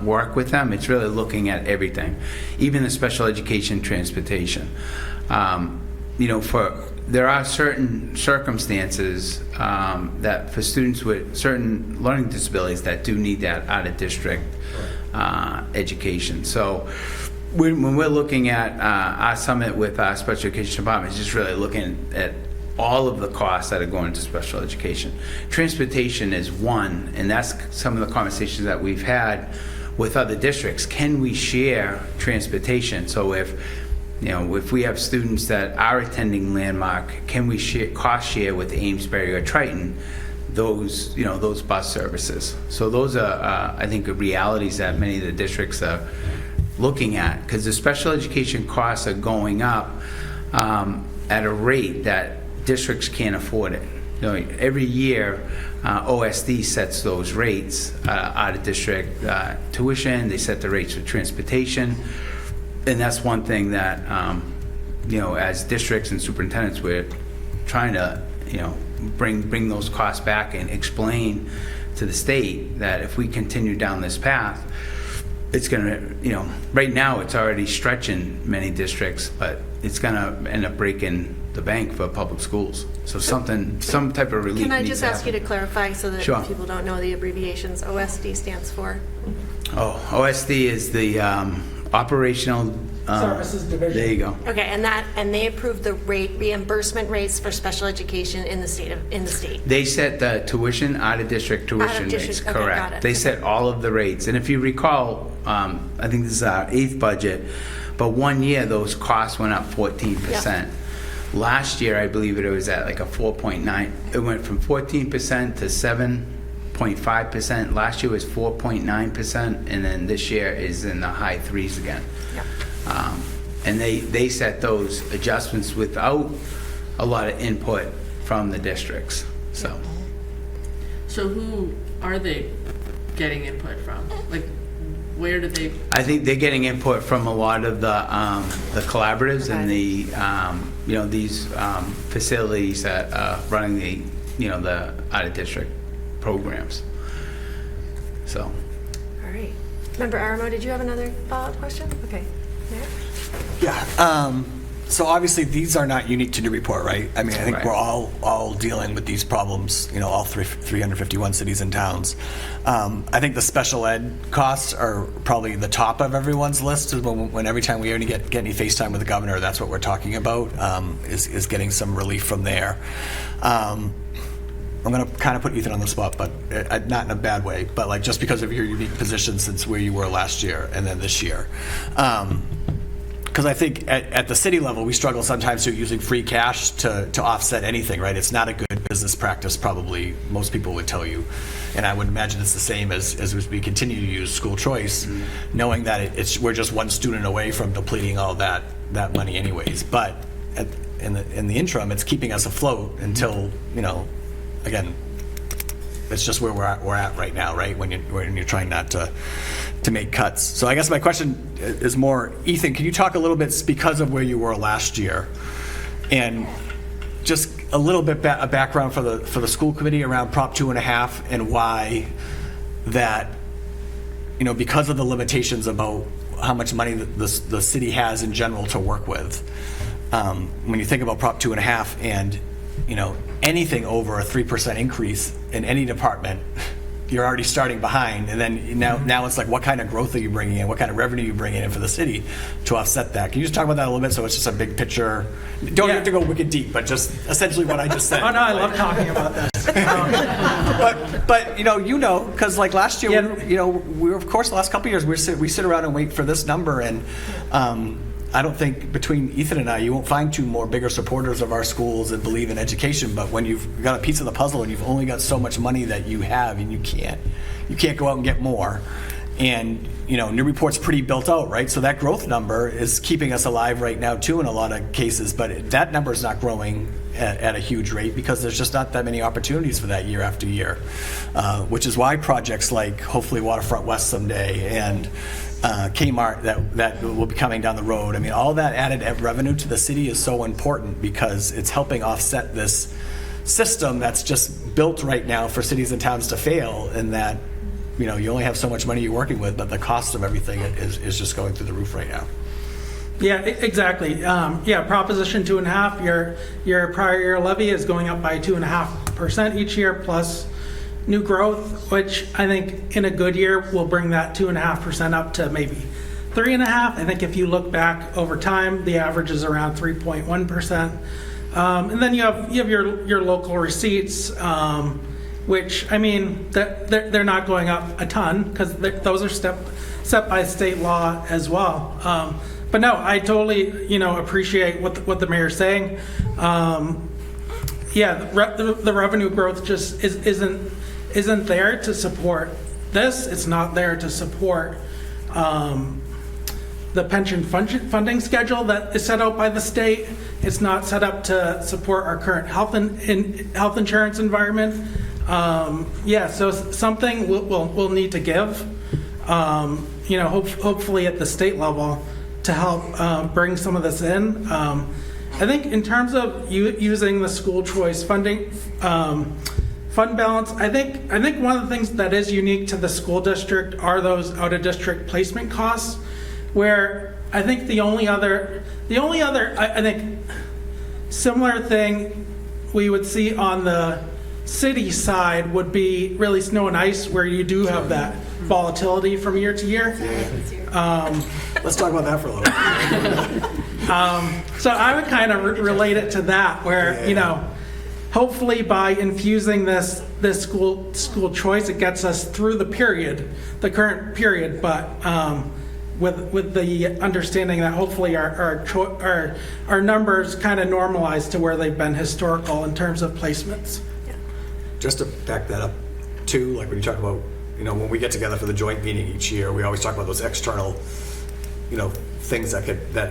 work with them, it's really looking at everything, even the special education transportation. For there are certain circumstances that for students with certain learning disabilities that do need that out-of-district education. So when we're looking at our summit with our special education department, it's just really looking at all of the costs that are going to special education. Transportation is one, and that's some of the conversations that we've had with other districts. Can we share transportation? So if we have students that are attending Landmark, can we cost share with Amesbury or Triton those bus services? So those are, I think, realities that many of the districts are looking at, because the special education costs are going up at a rate that districts can't afford it. Every year, OSD sets those rates out of district tuition. They set the rates for transportation, and that's one thing that as districts and superintendents, we're trying to bring those costs back and explain to the state that if we continue down this path, it's going to, right now it's already stretching many districts, but it's going to end up breaking the bank for public schools. So some type of relief. Can I needs just to ask you to happen. clarify so that Sure. people don't know the abbreviations? OSD stands for? Oh, OSD is the operational Services Division. There you go. Okay, and they approved the reimbursement rates for special education in the state. They set the tuition, out-of-district tuition Out-of-district, rates, okay, correct. got it. They set all of the rates. And if you recall, I think this is our 8th budget, but one year those costs went up 14%. Last year, I believe it was at like a 4.9. It went from 14% to 7.5%. Last year was 4.9%, and then this year is in the high threes again. Yep. And they set those adjustments without a lot of input from the districts. So who are they getting input from? Like, where do they? I think they're getting input from a lot of the collaboratives and the these facilities that are running the the out of district programs. So. All right. Member Aramo, did you have another follow-up question? Okay. Mayor? Yeah. So obviously these are not unique to Newburyport, right? I mean, I think Right. we're all dealing with these problems, all 351 cities and towns. I think the special ed costs are probably the top of everyone's list. When every time we get any FaceTime with the governor, that's what we're talking about, is getting some relief from there. I'm going to kind of put Ethan on the spot, but not in a bad way, but like just because of your unique position since where you were last year and then this year. Because I think at the city level, we struggle sometimes to using free cash to offset anything, right? It's not a good business practice, probably, most people would tell you. And I would imagine it's the same as we continue to use school choice, knowing that we're just one student away from depleting all that money anyways. But in the interim, it's keeping us afloat until, again, it's just where we're at right now, right? When you're trying not to make cuts. So I guess my question is more, Ethan, can you talk a little bit because of where you were last year, and just a little bit a background for the school committee around Prop 2.5 and why that, because of the limitations about how much money the city has in general to work with. When you think about Prop 2.5 and anything over a 3% increase in any department, you're already starting behind, and then now it's like, what kind of growth are you bringing in? What kind of revenue are you bringing in for the city to offset that? Can you just talk about that a little bit so it's just a big picture? Don't have to go wicked deep, but just essentially what I just said. Oh no, I love talking about this. But because like last year, we were, of course, the last couple of years we sit around and wait for this number, and I don't think between Ethan and I, you won't find two more bigger supporters of our schools and believe in education. But when you've got a piece of the puzzle and you've only got so much money that you have, and you can't go out and get more, and Newburyport's pretty built out, right? So that growth number is keeping us alive right now too in a lot of cases. But that number is not growing at a huge rate because there's just not that many opportunities for that year after year, which is why projects like hopefully Waterfront West someday and Kmart that will be coming down the road. I mean, all that added revenue to the city is so important because it's helping offset this system that's just built right now for cities and towns to fail, and that you only have so much money you're working with, but the cost of everything is just going through the roof right now. Yeah, exactly. Yeah, Proposition 2.5, your prior year levy is going up by 2.5% each year plus new growth, which I think in a good year will bring that 2.5% up to maybe 3.5%. I think if you look back over time, the average is around 3.1%. And then you have your local receipts, which, I mean, they're not going up a ton because those are set by state law as well. But no, I totally, appreciate what the mayor's saying. Yeah, the revenue growth just isn't there to support this. It's not there to support the pension funding schedule that is set out by the state. It's not set up to support our current health insurance environment. Yeah, so something we'll need to give. Hopefully at the state level to help bring some of this in. I think in terms of using the school choice funding fund balance, I think one of the things that is unique to the school district are those out of district placement costs, where I think the only other I think similar thing we would see on the city side would be really snow and ice, where you do have that volatility from year to year. Let's talk about that for a little bit. So I would kind of relate it to that, where hopefully by infusing this school choice, it gets us through the current period, but with the understanding that hopefully our numbers kind of normalize to where they've been historical in terms of placements. Just to back that up too, like when you talk about, when we get together for the joint meeting each year, we always talk about those external, things that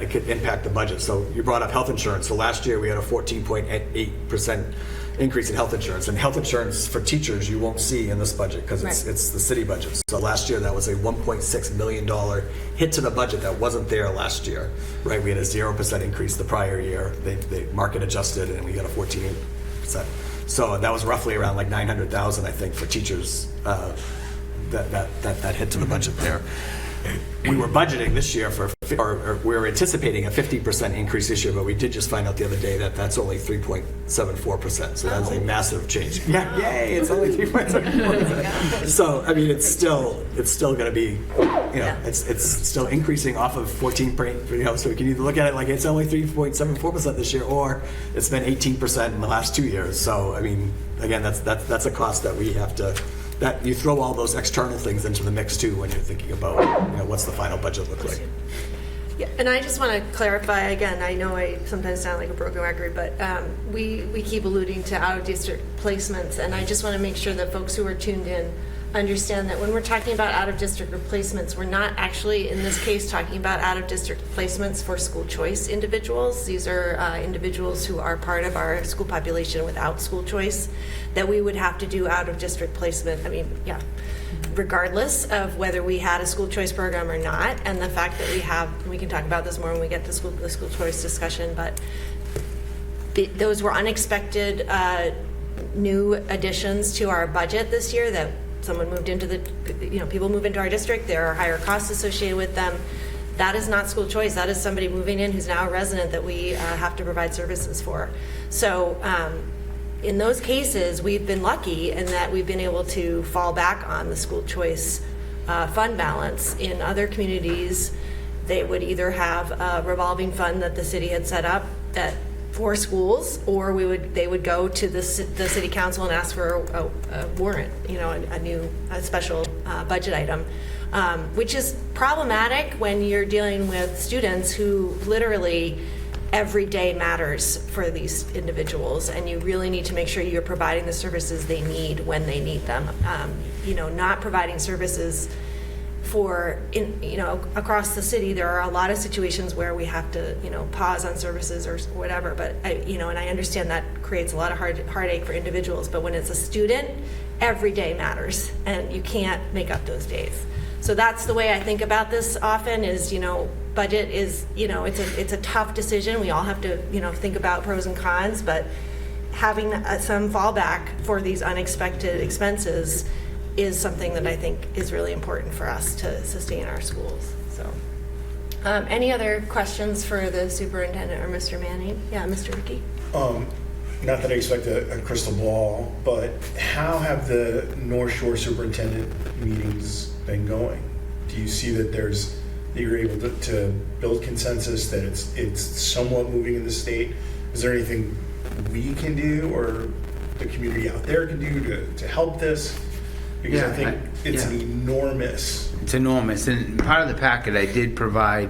could impact the budget. So you brought up health insurance. So last year we had a 14.8% increase in health insurance. And health insurance for teachers you won't see in this budget because it's the city budget. So last year that was a $1.6 million hit to the budget that wasn't there last year, right? We had a 0% increase the prior year. They market adjusted and we got a 14%. So that was roughly around like 900,000, I think, for teachers that hit to the budget there. We were budgeting this year or we were anticipating a 50% increase this year, but we did just find out the other day that that's only 3.74%. So that's a massive change. Yeah, yay! It's only 3.74%. So I mean, it's still going to be, it's still increasing off of 14. So we can either look at it like it's only 3.74% this year, or it's been 18% in the last 2 years. So I mean, again, that's a cost that we have to. That you throw all those external things into the mix too when you're thinking about what's the final budget look like. Yeah, and I just want to clarify again. I know I sometimes sound like a broken record, but we keep alluding to out of district placements, and I just want to make sure that folks who are tuned in understand that when we're talking about out of district replacements, we're not actually in this case talking about out of district placements for school choice individuals. These are individuals who are part of our school population without school choice that we would have to do out of district placement. I mean, yeah, regardless of whether we had a school choice program or not, and the fact that we can talk about this more when we get to the school choice discussion, but those were unexpected new additions to our budget this year that someone moved into people move into our district, there are higher costs associated with them. That is not school choice. That is somebody moving in who's now a resident that we have to provide services for. So in those cases, we've been lucky in that we've been able to fall back on the school choice fund balance. In other communities, they would either have a revolving fund that the city had set up for schools, or they would go to the city council and ask for a warrant, a special budget item, which is problematic when you're dealing with students who literally every day matters for these individuals, and you really need to make sure you're providing the services they need when they need them. Not providing services across the city, there are a lot of situations where we have to, pause on services or whatever, but and I understand that creates a lot of heartache for individuals, but when it's a student, every day matters, and you can't make up those days. So that's the way I think about this often is, budget is, it's a tough decision. We all have to, think about pros and cons, but having some fallback for these unexpected expenses is something that I think is really important for us to sustain our schools. So Any other questions for the superintendent or Mr. Manning? Yeah, Mr. Ricky? Not that I expect a crystal ball, but how have the North Shore superintendent meetings been going? Do you see that you're able to build consensus, that it's somewhat moving in the state? Is there anything we can do or the community out there can do to help this? Because I think it's enormous. It's enormous. And part of the packet I did provide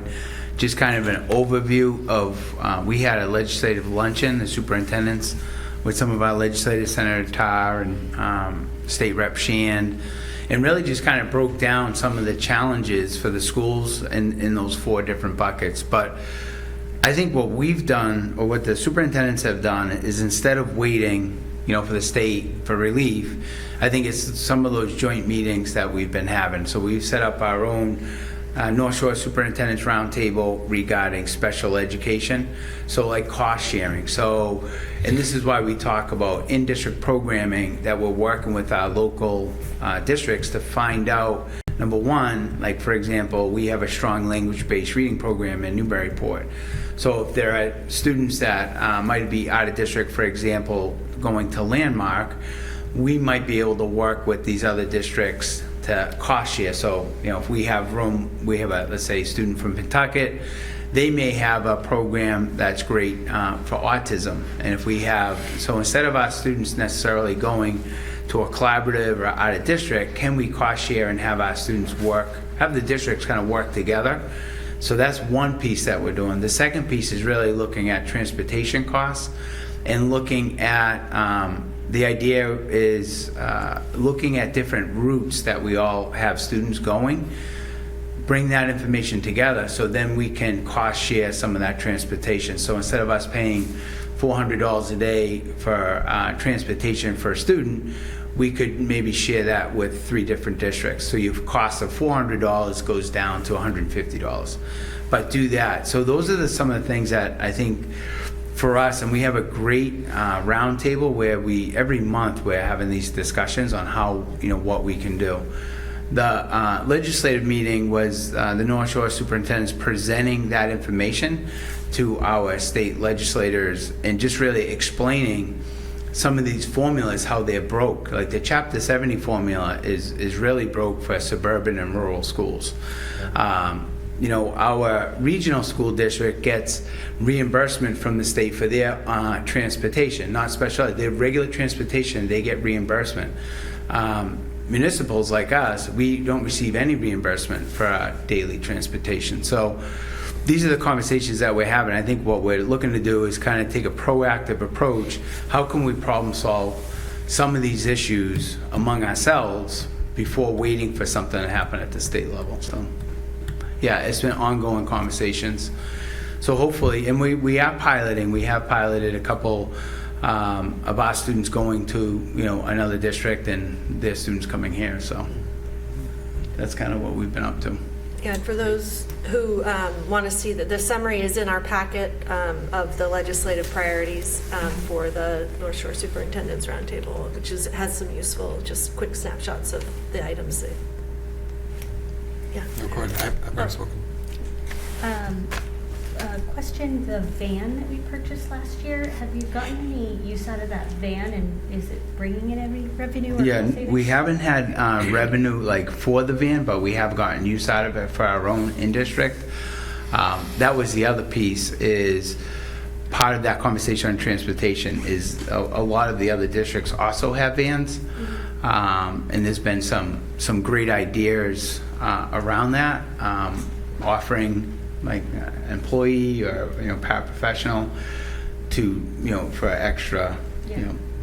just kind of an overview of, we had a legislative luncheon, the superintendents, with some of our legislators, Senator Tarr and State Rep Shand, and really just kind of broke down some of the challenges for the schools in those 4 different buckets. But I think what we've done, or what the superintendents have done, is instead of waiting, for the state for relief, I think it's some of those joint meetings that we've been having. So we've set up our own North Shore Superintendent's Roundtable regarding special education, so like cost sharing. So, and this is why we talk about in-district programming, that we're working with our local districts to find out, number one, like for example, we have a strong language-based reading program in Newburyport. So if there are students that might be out of district, for example, going to Landmark, we might be able to work with these other districts to cost share. So, if we have room, we have let's say, a student from Pentucket, they may have a program that's great for autism. And if we have, so instead of our students necessarily going to a collaborative or out of district, can we cost share and have our students have the districts kind of work together? So that's one piece that we're doing. The second piece is really looking at transportation costs and looking at, the idea is looking at different routes that we all have students going, bring that information together so then we can cost share some of that transportation. So instead of us paying $400 a day for transportation for a student, we could maybe share that with 3 different districts. So your cost of $400 goes down to $150. But do that. So those are some of the things that I think for us, and we have a great roundtable where every month we're having these discussions on how, what we can do. The legislative meeting was the North Shore superintendents presenting that information to our state legislators and just really explaining some of these formulas, how they're broke. Like the Chapter 70 formula is really broke for suburban and rural schools. Our regional school district gets reimbursement from the state for their transportation, not special, their regular transportation, they get reimbursement. Municipals like us, we don't receive any reimbursement for our daily transportation. So these are the conversations that we're having. I think what we're looking to do is kind of take a proactive approach. How can we problem solve some of these issues among ourselves before waiting for something to happen at the state level? So yeah, it's been ongoing conversations. So hopefully, and we are piloting. We have piloted a couple of our students going to another district and their students coming here. So that's kind of what we've been up to. Yeah, and for those who want to see that, the summary is in our packet of the legislative priorities for the North Shore Superintendent's Roundtable, which has some useful, just quick snapshots of the items that. Yeah. No, go ahead. I've already spoken. Question, the van that we purchased last year, have you gotten any use out of that van, and is it bringing in any revenue or Yeah, cost savings? we haven't had revenue like for the van, but we have gotten use out of it for our own in-district. That was the other piece, is part of that conversation on transportation is a lot of the other districts also have vans. And there's been some great ideas around that, offering like employee or paraprofessional to for extra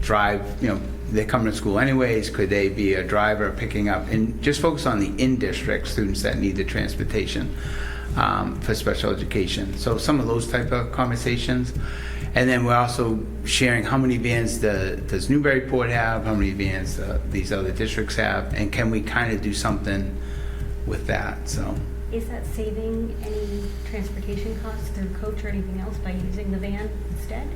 drive, they come to school anyways, could they be a driver picking up, and just focus on the in-district students that need the transportation for special education. So some of those type of conversations. And then we're also sharing how many vans does Newburyport have, how many vans these other districts have, and can we kind of do something with that. So Is that saving any transportation costs through coach or anything else by using the van instead?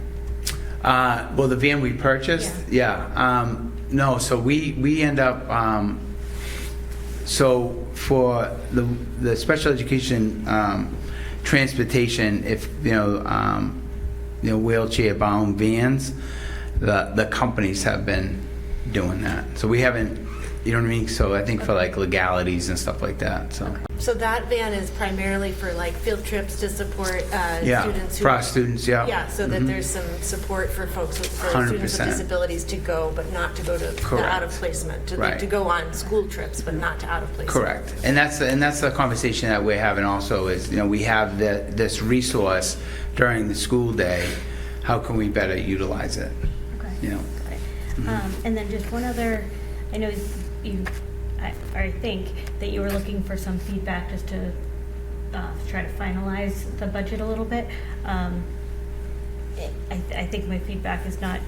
Well, the van we purchased, no. So we end up. So for the special education transportation, if, wheelchair-bound vans, the companies have been doing that. So we haven't, you know what I mean? So I think for like legalities and stuff like that, so. So that van is primarily for like field trips to support Yeah, students who... for our students, yeah. Yeah, so that there's some support for folks with, for students with 100%. disabilities to go, but not to go to the Correct. out of placement, to, Right. to go on school trips, but not to out of placement. Correct. And that's the conversation that we're having also is, we have this resource during the school day. How can we better utilize it? Okay. Got it. And then just one other, I know I think that you were looking for some feedback just to try to finalize the budget a little bit. I think my feedback is not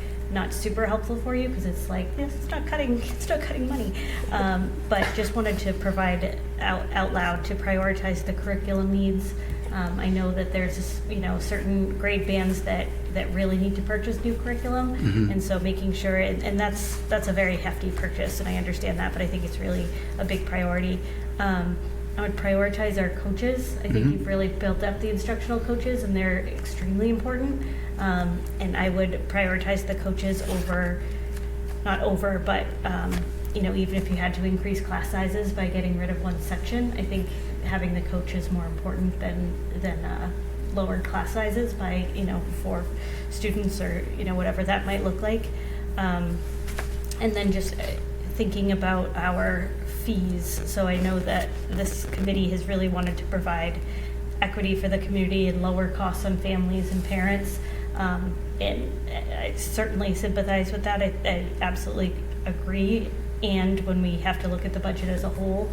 super helpful for you because it's like, yes, it's not cutting money. But just wanted to provide out loud to prioritize the curriculum needs. I know that there's certain grade bands that really need to purchase new curriculum, and so making sure, and that's a very hefty purchase, and I understand that, but I think it's really a big priority. I would prioritize our coaches. I think you've really built up the instructional coaches, and they're extremely important. And I would prioritize the coaches but even if you had to increase class sizes by getting rid of one section, I think having the coach is more important than lowered class sizes by, for students or, whatever that might look like. And then just thinking about our fees. So I know that this committee has really wanted to provide equity for the community and lower costs on families and parents. And I certainly sympathize with that. I absolutely agree. And when we have to look at the budget as a whole,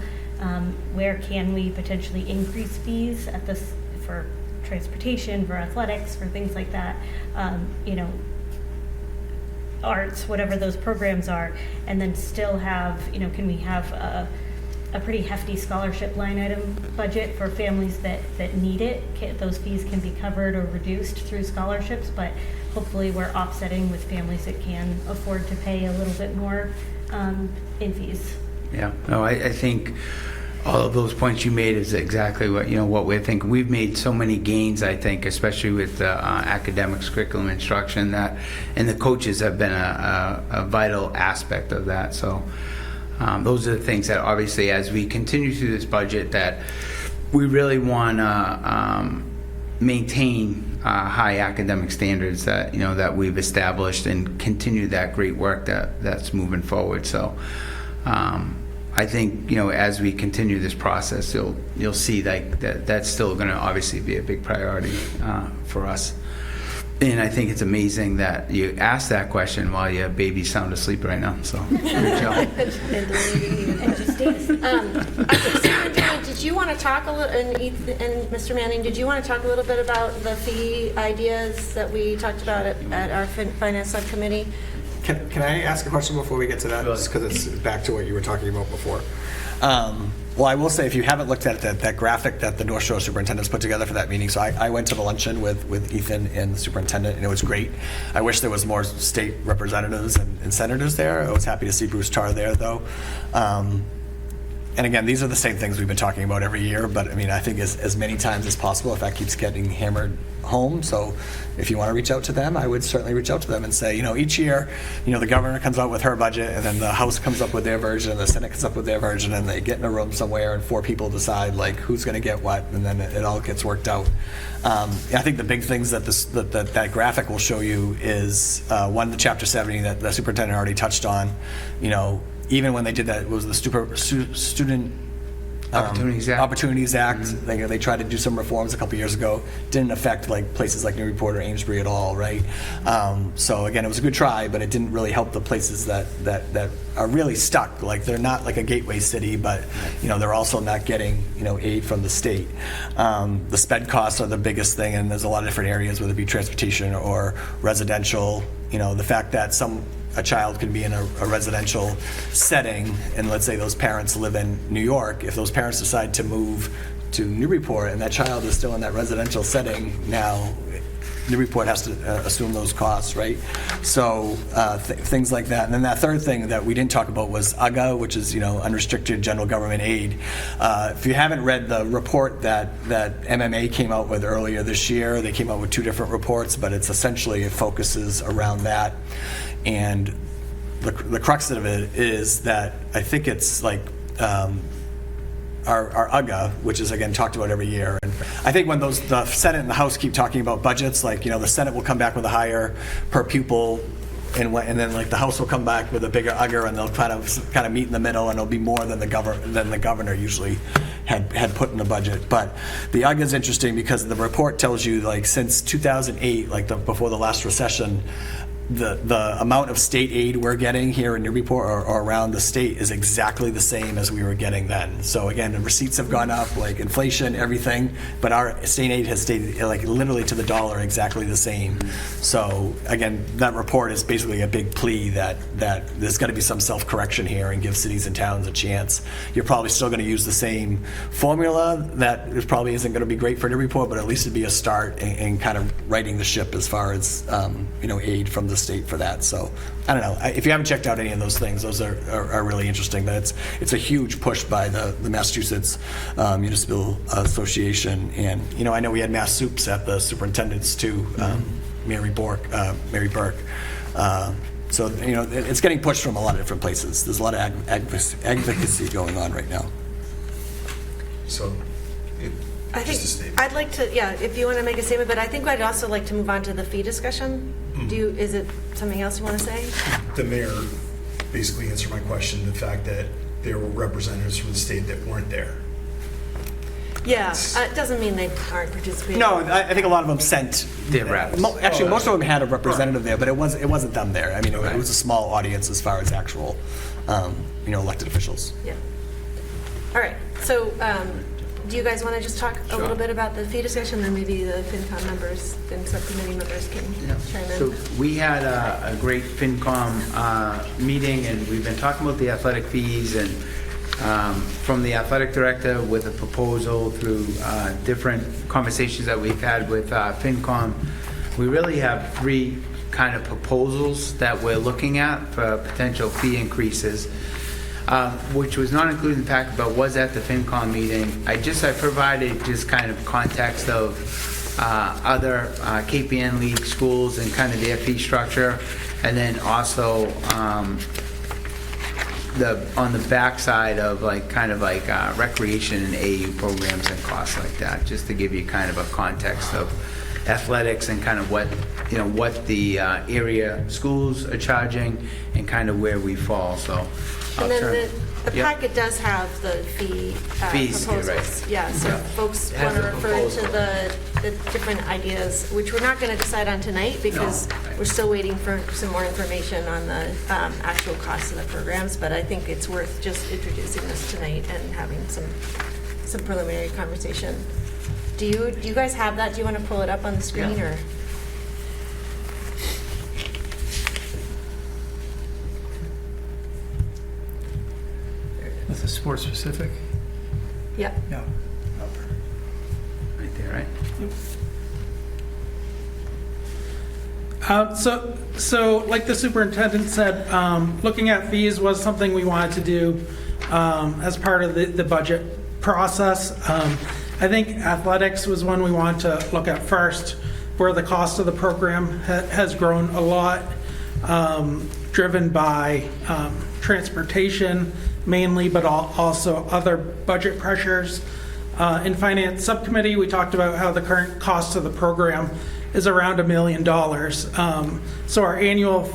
where can we potentially increase fees at this for transportation, for athletics, for things like that, arts, whatever those programs are, and then still have, can we have a pretty hefty scholarship line item budget for families that need it? Those fees can be covered or reduced through scholarships, but hopefully we're offsetting with families that can afford to pay a little bit more in fees. Yeah, no, I think all of those points you made is exactly what we're thinking. We've made so many gains, I think, especially with academics, curriculum instruction, and the coaches have been a vital aspect of that. So those are the things that obviously as we continue through this budget that we really want to maintain high academic standards that we've established and continue that great work that's moving forward. So I think as we continue this process, you'll see that's still going to obviously be a big priority for us. And I think it's amazing that you asked that question while your baby's sound asleep right now. So good job. Superintendent, did you want to talk a little, and Mr. Manning, did you want to talk a little bit about the fee ideas that we talked about at our finance subcommittee? Can I ask a question before we get to that? Just because it's back to what you were talking about before. Well, I will say, if you haven't looked at that graphic that the North Shore superintendents put together for that meeting, so I went to the luncheon with Ethan and the superintendent, and it was great. I wish there was more state representatives and senators there. I was happy to see Bruce Tarr there, though. And again, these are the same things we've been talking about every year, but I think as many times as possible, if that keeps getting hammered home. So if you want to reach out to them, I would certainly reach out to them and say, each year, the governor comes out with her budget, and then the House comes up with their version, and the Senate comes up with their version, and they get in a room somewhere, and 4 people decide who's going to get what, and then it all gets worked out. I think the big things that that graphic will show you is one, the Chapter 70 that the superintendent already touched on. Even when they did that, it was the Student Opportunities Act. They tried to do some reforms a couple years ago. Didn't affect places like Newburyport or Amesbury at all, right? So again, it was a good try, but it didn't really help the places that are really stuck. They're not like a gateway city, but they're also not getting aid from the state. The sped costs are the biggest thing, and there's a lot of different areas, whether it be transportation or residential. The fact that a child can be in a residential setting, and let's say those parents live in New York. If those parents decide to move to Newburyport and that child is still in that residential setting now, Newburyport has to assume those costs, right? So things like that. And then that third thing that we didn't talk about was UGA, which is, unrestricted general government aid. If you haven't read the report that MMA came out with earlier this year, they came out with 2 different reports, but it focuses around that. And the crux of it is that I think it's like our UGA, which is again talked about every year. And I think when the Senate and the House keep talking about budgets, like, the Senate will come back with a higher per pupil, and then like the House will come back with a bigger UGA, and they'll kind of meet in the middle, and it'll be more than the governor usually had put in the budget. But the UGA is interesting because the report tells you, like, since 2008, like before the last recession, the amount of state aid we're getting here in Newburyport or around the state is exactly the same as we were getting then. So again, the receipts have gone up, like inflation, everything, but our state aid has stayed like literally to the dollar exactly the same. So again, that report is basically a big plea that there's got to be some self-correction here and give cities and towns a chance. You're probably still going to use the same formula that probably isn't going to be great for Newburyport, but at least it'd be a start in kind of righting the ship as far as aid from the state for that. So I don't know, if you haven't checked out any of those things, those are really interesting. But it's a huge push by the Massachusetts Municipal Association, and I know we had mass soups at the superintendent's too, Mary Burke. So it's getting pushed from a lot of different places. There's a lot of advocacy going on right now. So I think I'd like to, if you want to make a statement, but I think I'd also like to move on to the fee discussion. Is it something else you want to say? The mayor basically answered my question, the fact that there were representatives from the state that weren't there. Yeah, it doesn't mean they aren't participating. No, I think a lot of them sent their reps. Actually, most of them had a representative there, but it wasn't them there. I mean, it was a small audience as far as actual, elected officials. Yeah. All right. So, do you guys want to just talk a little bit about the fee discussion, then maybe the FinCom members and subcommittee members can chime in? So we had a great FinCom meeting, and we've been talking about the athletic fees, and from the athletic director with a proposal through different conversations that we've had with FinCom. We really have 3 kind of proposals that we're looking at for potential fee increases. Which was not included in the packet, but was at the FinCom meeting. I provided just kind of context of other KPN League schools and kind of their fee structure, and then also on the backside of recreation and AU programs and costs like that, just to give you kind of a context of athletics and kind of what the area schools are charging and kind of where we fall. So. And then the packet does have the fees proposals. Right. Yeah, so folks want to refer to the different ideas, which we're not going to decide on tonight because we're still waiting for some more information on the actual costs of the programs. But I think it's worth just introducing this tonight and having some preliminary conversation. Do you guys have that? Do you want to pull it up on the screen or? With the sport specific? Yeah. Yeah. Right there, right? So like the superintendent said, looking at fees was something we wanted to do as part of the budget process. I think athletics was one we wanted to look at first, where the cost of the program has grown a lot, driven by transportation mainly, but also other budget pressures. In finance subcommittee, we talked about how the current cost of the program is around $1 million. So our annual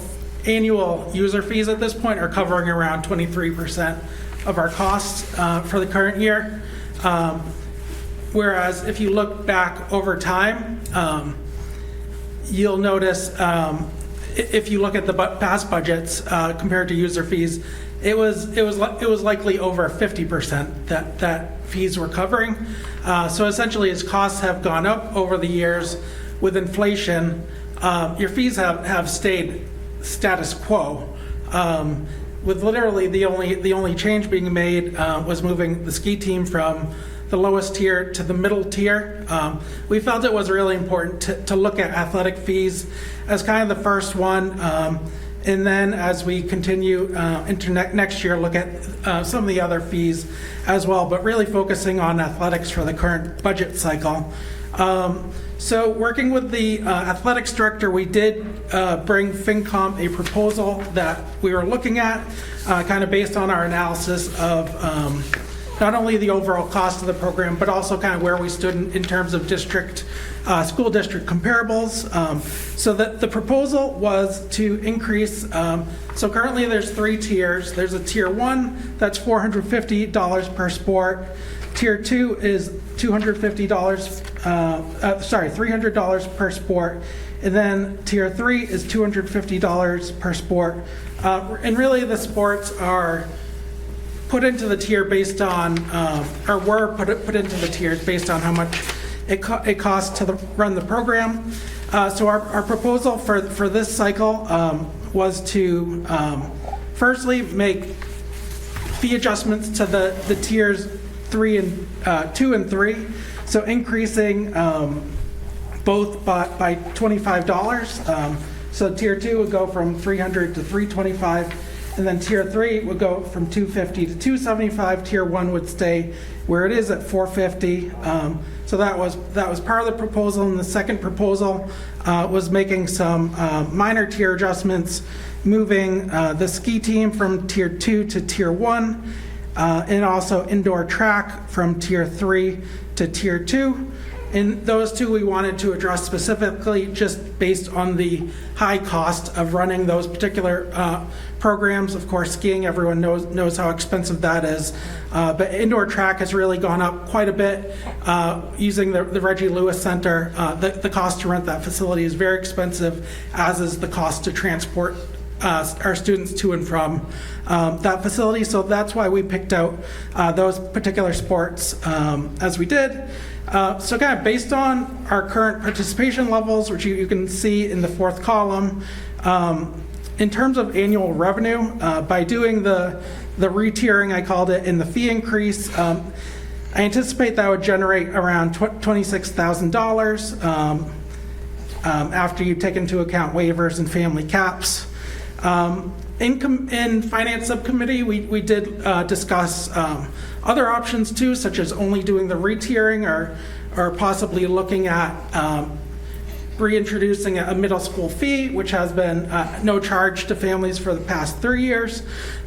user fees at this point are covering around 23% of our costs for the current year. Whereas if you look back over time, you'll notice if you look at the past budgets compared to user fees, it was likely over 50% that fees were covering. So essentially, as costs have gone up over the years with inflation, your fees have stayed status quo. With literally the only change being made was moving the ski team from the lowest tier to the middle tier. We felt it was really important to look at athletic fees as kind of the first one. And then as we continue into next year, look at some of the other fees as well, but really focusing on athletics for the current budget cycle. So working with the athletics director, we did bring FinCom a proposal that we were looking at, kind of based on our analysis of not only the overall cost of the program, but also kind of where we stood in terms of school district comparables. So that the proposal was to increase, so currently there's 3 tiers. There's a tier 1 that's $450 per sport. Tier 2 is $300 per sport. And then tier 3 is $250 per sport. And really the sports are put into the tier based on, or were put into the tiers based on how much it costs to run the program. So our proposal for this cycle was to firstly make fee adjustments to the tiers 2 and 3. So increasing both by $25. So tier 2 would go from $300 to $325. And then tier 3 would go from $250 to $275. Tier 1 would stay where it is at $450. So that was part of the proposal. And the second proposal was making some minor tier adjustments, moving the ski team from tier 2 to tier 1, and also indoor track from tier 3 to tier 2. And those two we wanted to address specifically just based on the high cost of running those particular programs. Of course, skiing, everyone knows how expensive that is. But indoor track has really gone up quite a bit. Using the Reggie Lewis Center, the cost to rent that facility is very expensive, as is the cost to transport our students to and from that facility. So that's why we picked out those particular sports as we did. So kind of based on our current participation levels, which you can see in the 4th column, in terms of annual revenue, by doing the re-tiering, I called it, and the fee increase, I anticipate that would generate around $26,000 after you take into account waivers and family caps. In Finance Subcommittee, we did discuss other options too, such as only doing the re-tiering or possibly looking at reintroducing a middle school fee, which has been no charge to families for the past 3 years.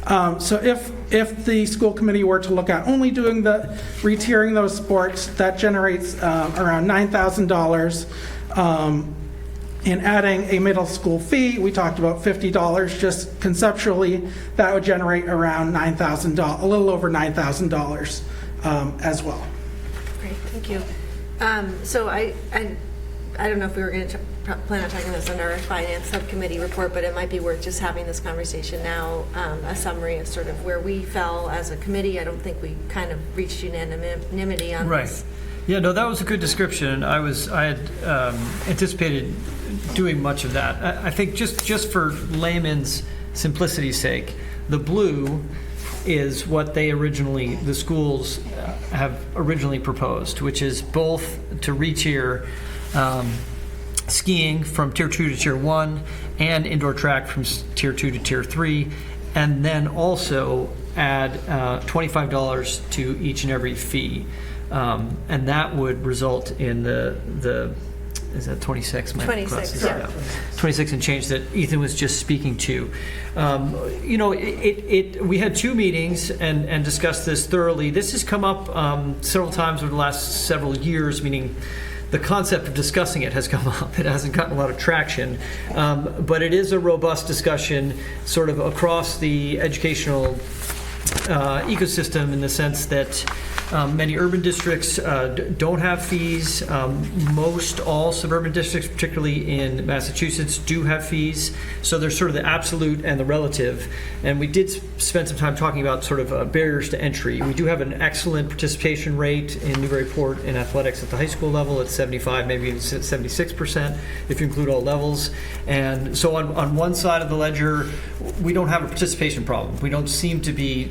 So if the school committee were to look at only doing the re-tiering those sports, that generates around $9,000. And adding a middle school fee, we talked about $50. Just conceptually, that would generate around $9,000, a little over $9,000 as well. Great, thank you. So I don't know if we were going to plan on talking this under our finance subcommittee report, but it might be worth just having this conversation now, a summary of sort of where we fell as a committee. I don't think we kind of reached unanimity on this. Yeah, no, that was a good description. I had anticipated doing much of that. I think just for layman's simplicity's sake, the blue is what the schools have originally proposed, which is both to re-tier skiing from tier 2 to tier 1 and indoor track from tier 2 to tier 3, and then also add $25 to each and every fee. And that would result in the is that 26? 26, yeah. 26 and change that Ethan was just speaking to. We had 2 meetings and discussed this thoroughly. This has come up several times over the last several years, meaning the concept of discussing it has come up. It hasn't gotten a lot of traction, but it is a robust discussion sort of across the educational ecosystem, in the sense that many urban districts don't have fees. Most all suburban districts, particularly in Massachusetts, do have fees. So there's sort of the absolute and the relative. And we did spend some time talking about sort of barriers to entry. We do have an excellent participation rate in Newburyport in athletics at the high school level. It's 75, maybe even 76% if you include all levels. And so on one side of the ledger, we don't have a participation problem. We don't seem to be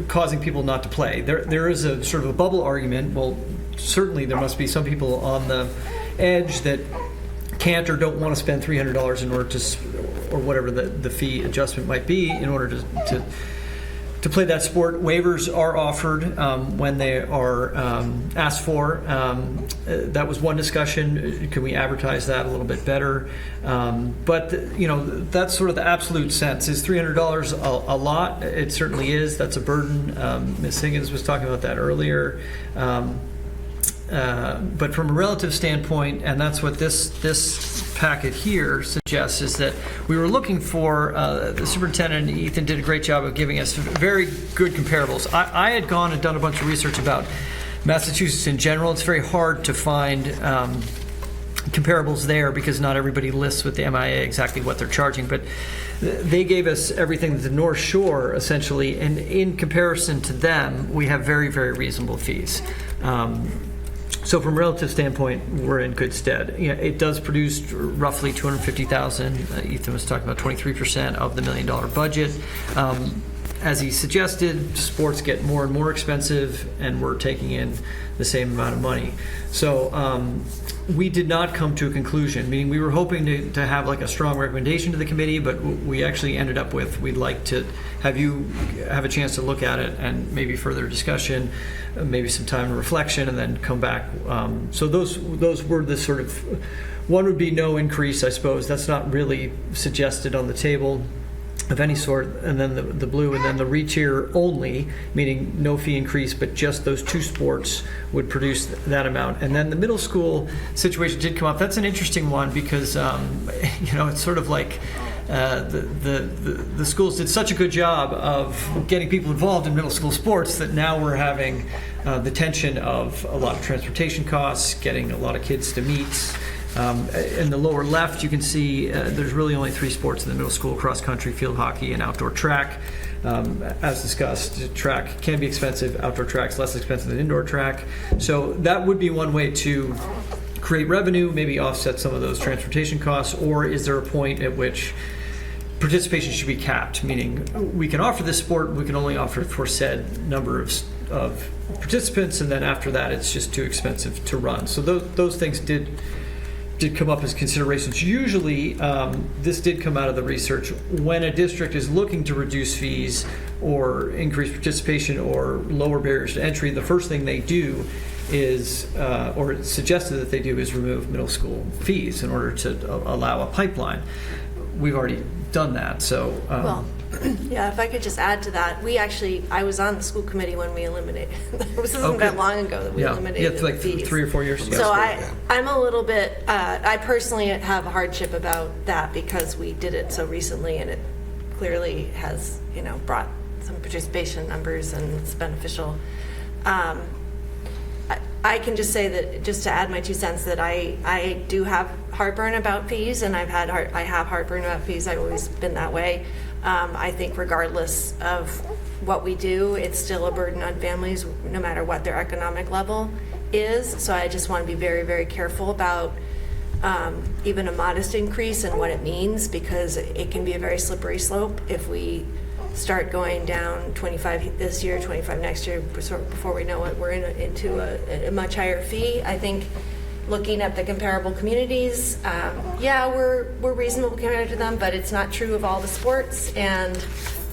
causing people not to play. There is a sort of a bubble argument. Well, certainly there must be some people on the edge that can't or don't want to spend $300 in order to, or whatever the fee adjustment might be, in order to play that sport. Waivers are offered when they are asked for. That was one discussion. Can we advertise that a little bit better? But that's sort of the absolute sense. Is $300 a lot? It certainly is. That's a burden. Ms. Higgins was talking about that earlier. But from a relative standpoint, and that's what this packet here suggests, is that we were looking for, the superintendent, Ethan, did a great job of giving us very good comparables. I had gone and done a bunch of research about Massachusetts in general. It's very hard to find comparables there because not everybody lists with the MIA exactly what they're charging, but they gave us everything that the North Shore, essentially, and in comparison to them, we have very, very reasonable fees. So from a relative standpoint, we're in good stead. It does produce roughly $250,000. Ethan was talking about 23% of the $1 million budget. As he suggested, sports get more and more expensive, and we're taking in the same amount of money. So we did not come to a conclusion, meaning we were hoping to have like a strong recommendation to the committee, but we actually ended up with, we'd like to have you have a chance to look at it and maybe further discussion, maybe some time of reflection, and then come back. So those were the sort of, one would be no increase, I suppose. That's not really suggested on the table of any sort, and then the blue, and then the re-tier only, meaning no fee increase, but just those two sports would produce that amount. And then the middle school situation did come up. That's an interesting one because it's sort of like the schools did such a good job of getting people involved in middle school sports that now we're having the tension of a lot of transportation costs, getting a lot of kids to meets. In the lower left, you can see there's really only 3 sports in the middle school: cross country, field hockey, and outdoor track. As discussed, track can be expensive. Outdoor track's less expensive than indoor track. So that would be one way to create revenue, maybe offset some of those transportation costs. Or is there a point at which participation should be capped, meaning we can offer this sport, we can only offer it for said number of participants, and then after that it's just too expensive to run. So those things did come up as considerations. Usually, this did come out of the research. When a district is looking to reduce fees or increase participation or lower barriers to entry, the first thing they do is, or it's suggested that they do, is remove middle school fees in order to allow a pipeline. We've already done that, so. Yeah, if I could just add to that, I was on the school committee when we eliminated, this isn't that long ago that we eliminated it's like the fees. 3 or 4 years ago. So I'm a little bit, I personally have a hardship about that because we did it so recently and it clearly has, brought some participation numbers and it's beneficial. I can just say that, just to add my 2 cents, that I do have heartburn about fees, and I have heartburn about fees. I've always been that way. I think regardless of what we do, it's still a burden on families, no matter what their economic level is. So I just want to be very, very careful about even a modest increase and what it means, because it can be a very slippery slope if we start going down 25 this year, 25 next year, before we know it, we're into a much higher fee. I think looking at the comparable communities, we're reasonable compared to them, but it's not true of all the sports, and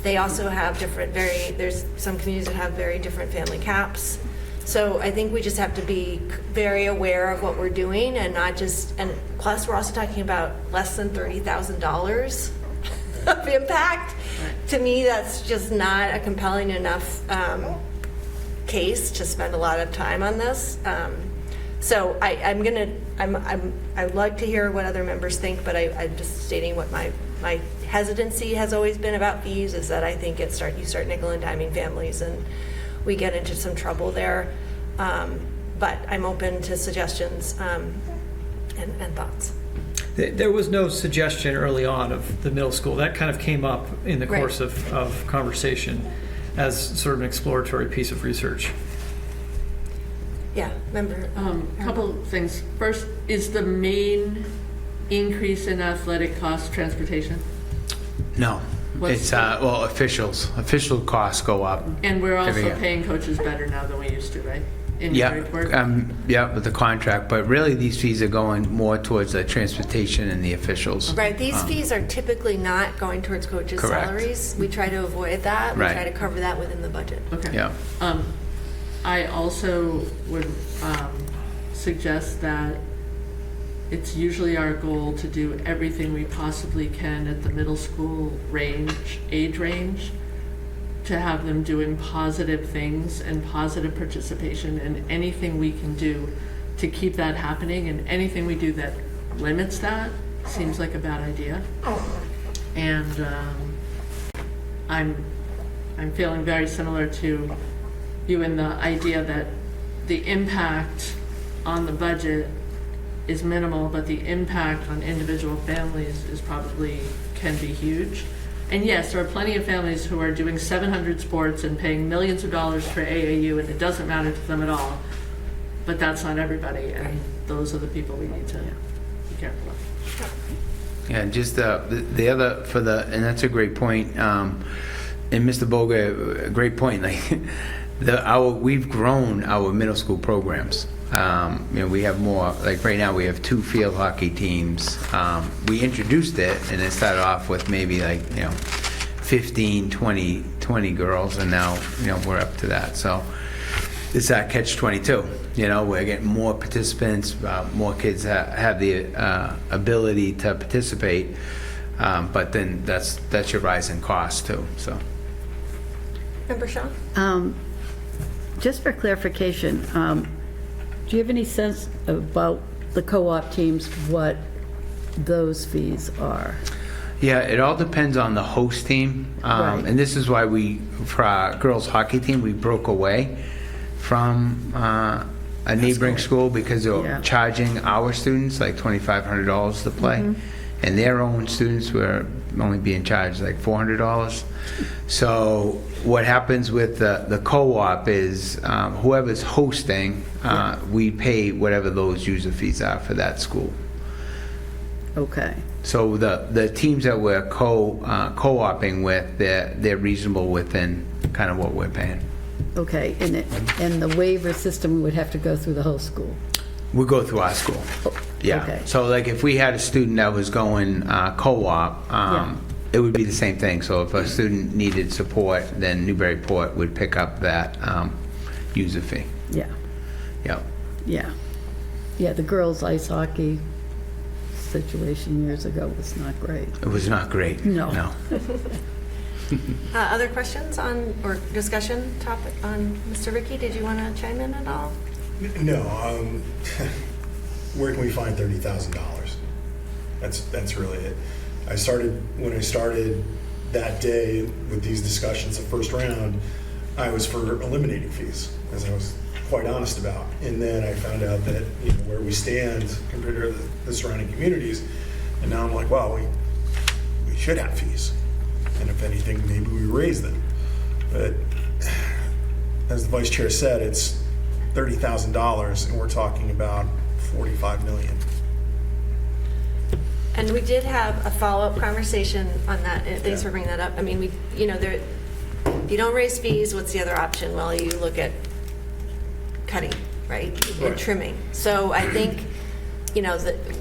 they also have there's some communities that have very different family caps. So I think we just have to be very aware of what we're doing, and not just, and plus we're also talking about less than $30,000 of impact. To me, that's just not a compelling enough case to spend a lot of time on this. So I'd like to hear what other members think, but I'm just stating what my hesitancy has always been about fees, is that I think you start nickel and diming families and we get into some trouble there. But I'm open to suggestions and thoughts. There was no suggestion early on of the middle school. That kind of came up in the course of conversation as sort of an exploratory piece of research. Yeah, remember. Couple things. First, is the main increase in athletic cost transportation? No. It's, well, official costs go up. And we're every also year. paying coaches better now than we used to, right? In Yeah, Newburyport? yeah, with the contract, but really these fees are going more towards the transportation and the officials. Right, these fees are typically not going towards coaches' Correct. salaries. We try to avoid that. We Right. try to cover that within the budget. Okay. Yeah. I also would suggest that it's usually our goal to do everything we possibly can at the middle school age range, to have them doing positive things and positive participation, and anything we can do to keep that happening, and anything we do that limits that seems like a bad idea. And I'm feeling very similar to you in the idea that the impact on the budget is minimal, but the impact on individual families is probably can be huge. And yes, there are plenty of families who are doing 700 sports and paying millions of dollars for AAU, and it doesn't matter to them at all. But that's not everybody, and those are the people we need to be careful of. Yeah, just the other, and that's a great point. And Mr. Boga, a great point. Like, we've grown our middle school programs. We have more, like right now we have 2 field hockey teams. We introduced it and it started off with maybe 15, 20 girls, and now, we're up to that. So it's that catch-22. We're getting more participants, more kids have the ability to participate, but then that's your rising cost too, so. Member Shaw? Just for clarification, do you have any sense about the co-op teams, what those fees are? Yeah, it all depends on the host team. Right. And this is why for our girls hockey team, we broke away from a neighboring school, because they were charging our students like $2,500 to play. Mm-hmm. And their own students were only being charged like $400. So what happens with the co-op is whoever's hosting, we pay whatever those user fees are for that school. Okay. So the teams that we're co-oping with, they're reasonable within kind of what we're paying. Okay, and the waiver system would have to go through the whole school? We go through our school. Yeah. Okay. So like if we had a student that was going co-op, it would be the same thing. So if a student needed support, then Newburyport would pick up that user fee. Yeah. Yep. Yeah. Yeah, the girls' ice hockey situation years ago was not great. It was not great. No. Other questions on, or discussion topic on Mr. Ricky? Did you want to chime in at all? No. Where can we find $30,000? That's really it. When I started that day with these discussions, the first round, I was for eliminating fees, as I was quite honest about. And then I found out that where we stand compared to the surrounding communities, and now I'm like, wow, we should have fees. And if anything, maybe we raise them. But as the vice chair said, it's $30,000, and we're talking about $45 million. And we did have a follow-up conversation on that. Thanks for bringing that up. I mean, if you don't raise fees, what's the other option? Well, you look at cutting, right? And trimming. So I think,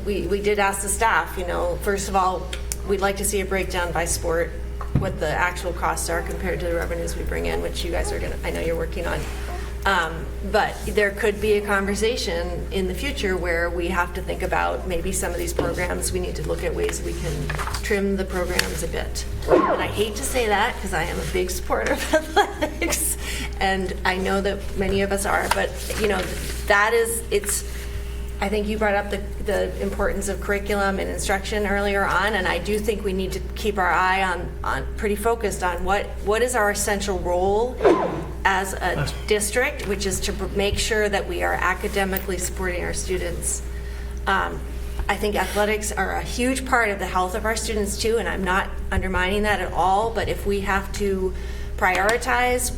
we did ask the staff, first of all, we'd like to see a breakdown by sport, what the actual costs are compared to the revenues we bring in, which you guys I know you're working on. But there could be a conversation in the future where we have to think about maybe some of these programs, we need to look at ways we can trim the programs a bit. And I hate to say that because I am a big supporter of athletics, and I know that many of us are, but I think you brought up the importance of curriculum and instruction earlier on, and I do think we need to keep our eye on pretty focused on what is our essential role as a district, which is to make sure that we are academically supporting our students. I think athletics are a huge part of the health of our students too, and I'm not undermining that at all, but if we have to prioritize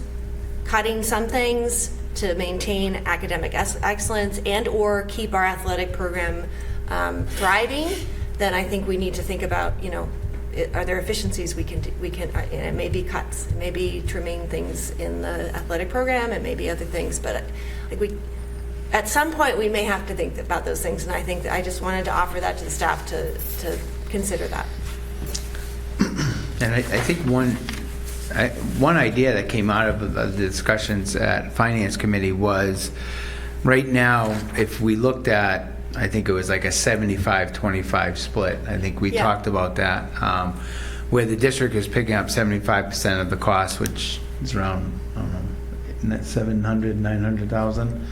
cutting some things to maintain academic excellence and or keep our athletic program thriving, then I think we need to think about, are there efficiencies we can, and it may be cuts, it may be trimming things in the athletic program, it may be other things, but at some point, we may have to think about those things, and I think that I just wanted to offer that to the staff to consider that. And I think one idea that came out of the discussions at Finance Committee was, right now, if we looked at, I think it was like a 75-25 split. I think we talked about that, where the district is picking up 75% of the cost, which is around, I don't know, isn't that 700, 900,000?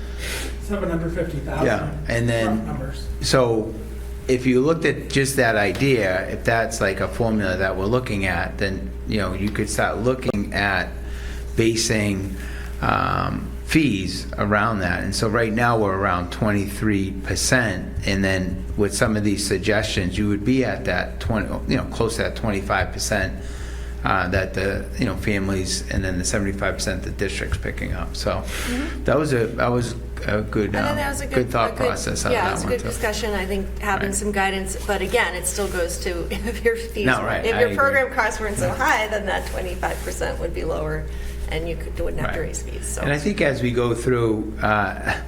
750,000. Yeah, and rough then, numbers. so if you looked at just that idea, if that's like a formula that we're looking at, then, you know, you could start looking at basing fees around that. And so right now we're around 23%, and then with some of these suggestions, you would be at that 20, you know, close to that 25%. That the families, and then the 75% the district's picking up. So that was a good good thought process. Yeah, it was a good discussion. I think having some guidance, but again, it still goes to if your fees, if your program costs weren't so high, then that 25% would be lower, and you wouldn't have to raise fees. So. And I think as we go through, I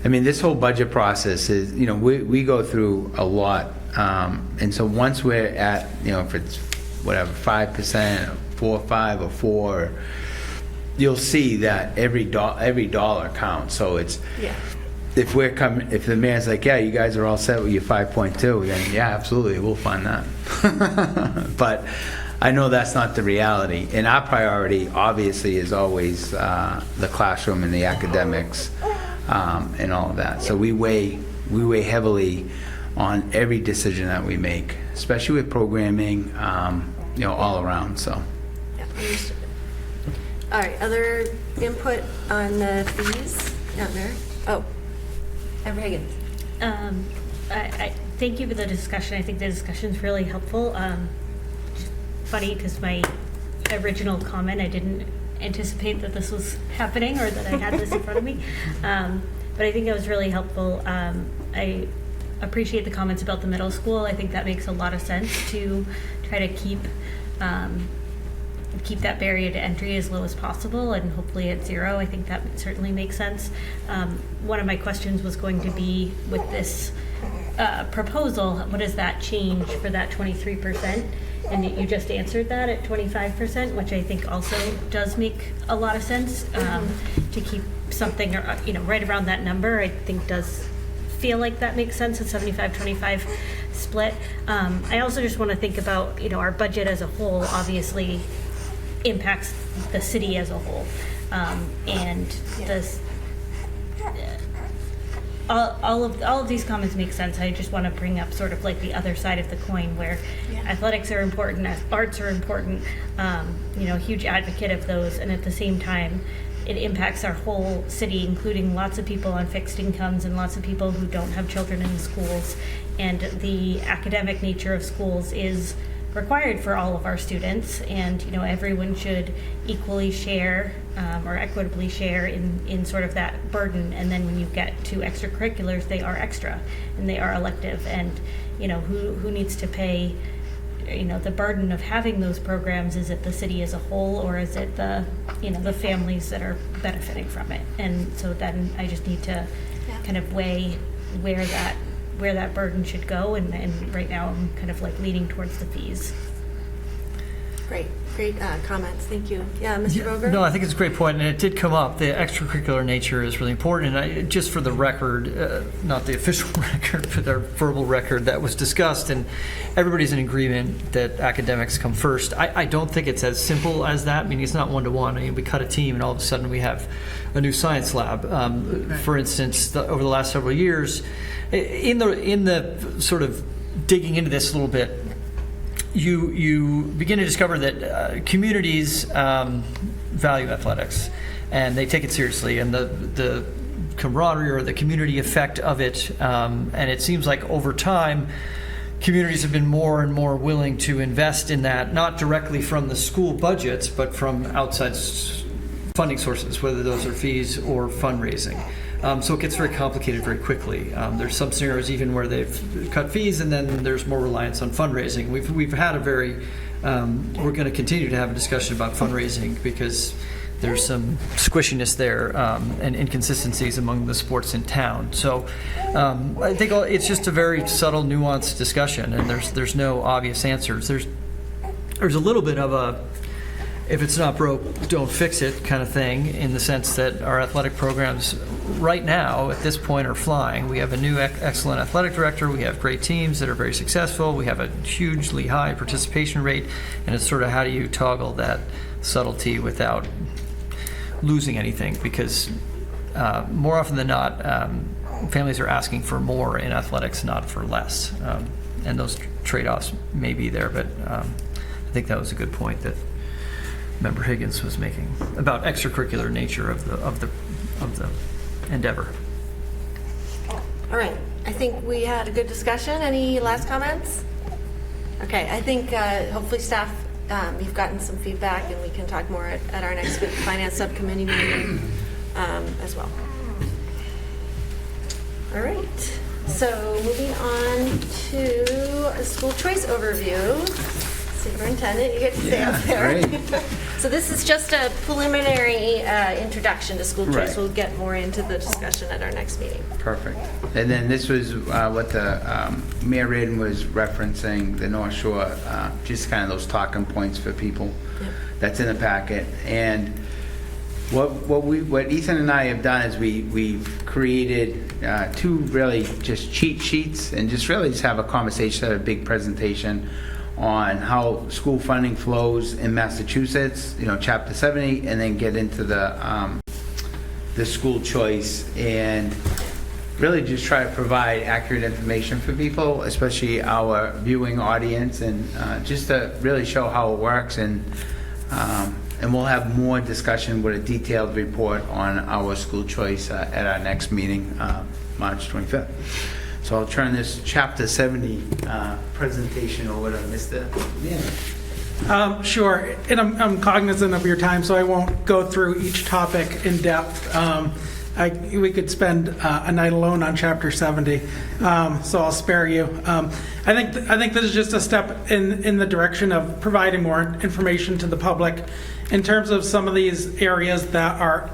mean, this whole budget process is, we go through a lot, and so once we're at, if it's whatever, 5%, 4, 5, or 4, you'll see that every dollar counts. So it's, if the mayor's like, yeah, you guys are all set with your 5.2, then yeah, absolutely, we'll fund that. But I know that's not the reality. And our priority, obviously, is always the classroom and the academics and all of that. So we weigh heavily on every decision that we make, especially with programming, all around. So. Yeah, understood. All right, other input on the fees? Not Mary? Oh, Amber Higgins. I thank you for the discussion. I think the discussion is really helpful. Funny, because my original comment, I didn't anticipate that this was happening or that I had this in front of me. But I think it was really helpful. I appreciate the comments about the middle school. I think that makes a lot of sense to try to keep that barrier to entry as low as possible, and hopefully at 0. I think that certainly makes sense. One of my questions was going to be, with this proposal, what does that change for that 23%? And you just answered that at 25%, which I think also does make a lot of sense. To keep something right around that number, I think does feel like that makes sense, a 75-25 split. I also just want to think about, our budget as a whole obviously impacts the city as a whole. And does all of these comments make sense. I just want to bring up sort of like the other side of the coin, where athletics are important, arts are important, huge advocate of those, and at the same time, it impacts our whole city, including lots of people on fixed incomes and lots of people who don't have children in schools. And the academic nature of schools is required for all of our students, and everyone should equally share or equitably share in sort of that burden. And then when you get to extracurriculars, they are extra and they are elective, and who needs to pay the burden of having those programs? Is it the city as a whole, or is it the families that are benefiting from it? And so then I just need to kind of weigh where that burden should go, and right now I'm kind of like leaning towards the fees. Great comments, thank you. Yeah, Mr. Boger? No, I think it's a great point, and it did come up. The extracurricular nature is really important, and just for the record, not the official record, but our verbal record that was discussed, and everybody's in agreement that academics come first. I don't think it's as simple as that, meaning it's not one-to-one. I mean, we cut a team, and all of a sudden we have a new science lab. For instance, over the last several years, in the sort of digging into this a little bit, you begin to discover that communities value athletics, and they take it seriously, and the camaraderie or the community effect of it, and it seems like over time communities have been more and more willing to invest in that, not directly from the school budgets, but from outside funding sources, whether those are fees or fundraising. So it gets very complicated very quickly. There's some scenarios even where they've cut fees and then there's more reliance on fundraising. We've had a very, we're going to continue to have a discussion about fundraising because there's some squishiness there and inconsistencies among the sports in town. So I think it's just a very subtle, nuanced discussion, and there's no obvious answers. There's a little bit of a if it's not broke, don't fix it kind of thing, in the sense that our athletic programs right now at this point are flying. We have a new excellent athletic director. We have great teams that are very successful. We have a hugely high participation rate, and it's sort of how do you toggle that subtlety without losing anything, because more often than not, families are asking for more in athletics, not for less. And those trade-offs may be there, but I think that was a good point that Member Higgins was making about extracurricular nature of the endeavor. All right, I think we had a good discussion. Any last comments? Okay, I think hopefully staff, you've gotten some feedback and we can talk more at our next finance subcommittee meeting as well. All right, so moving on to a school choice overview. Superintendent, you get to stay up there. Great. So this is just a preliminary introduction to school choice. Right. We'll get more into the discussion at our next meeting. Perfect. And then this was what the Mayor Radin was referencing, the North Shore, just kind of those talking points for people. Yep. That's in the packet. And what Ethan and I have done is we've created two really just cheat sheets and just really just have a conversation, a big presentation on how school funding flows in Massachusetts, Chapter 70, and then get into the school choice and really just try to provide accurate information for people, especially our viewing audience, and just to really show how it works. And we'll have more discussion with a detailed report on our school choice at our next meeting, March 25th. So I'll turn this Chapter 70 presentation over to Mr. Manning. Sure, and I'm cognizant of your time, so I won't go through each topic in depth. We could spend a night alone on Chapter 70, so I'll spare you. I think this is just a step in the direction of providing more information to the public in terms of some of these areas that are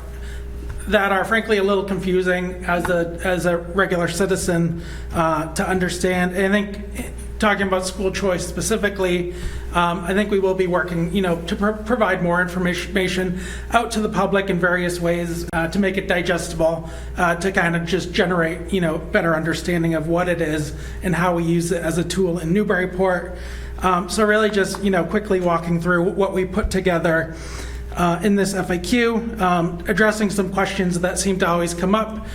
frankly a little confusing as a regular citizen to understand. And I think talking about school choice specifically, I think we will be working, to provide more information out to the public in various ways to make it digestible, to kind of just generate, better understanding of what it is and how we use it as a tool in Newburyport. So really just, quickly walking through what we put together in this FAQ, addressing some questions that seem to always come up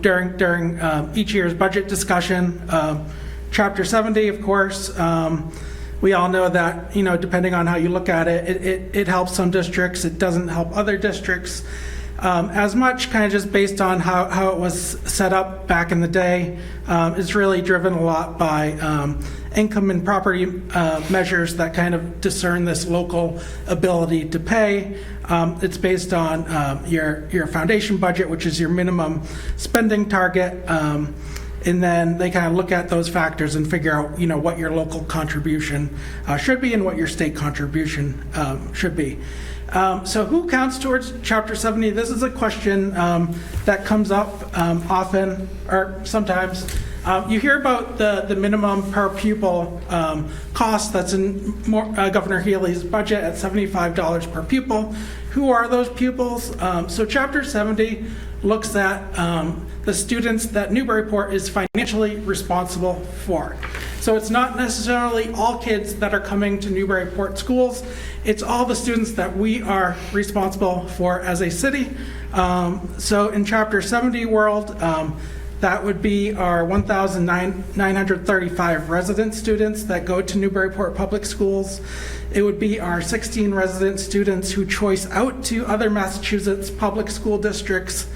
during each year's budget discussion. Chapter 70, of course, we all know that, depending on how you look at it, it helps some districts, it doesn't help other districts as much, kind of just based on how it was set up back in the day. It's really driven a lot by income and property measures that kind of discern this local ability to pay. It's based on your foundation budget, which is your minimum spending target. And then they kind of look at those factors and figure out, what your local contribution should be and what your state contribution should be. So who counts towards Chapter 70? This is a question that comes up often or sometimes. You hear about the minimum per pupil cost that's in Governor Healy's budget at $75 per pupil. Who are those pupils? So Chapter 70 looks at the students that Newburyport is financially responsible for. So it's not necessarily all kids that are coming to Newburyport schools. It's all the students that we are responsible for as a city. So in Chapter 70 world, that would be our 1,935 resident students that go to Newburyport Public Schools. It would be our 16 resident students who choice out to other Massachusetts public school districts.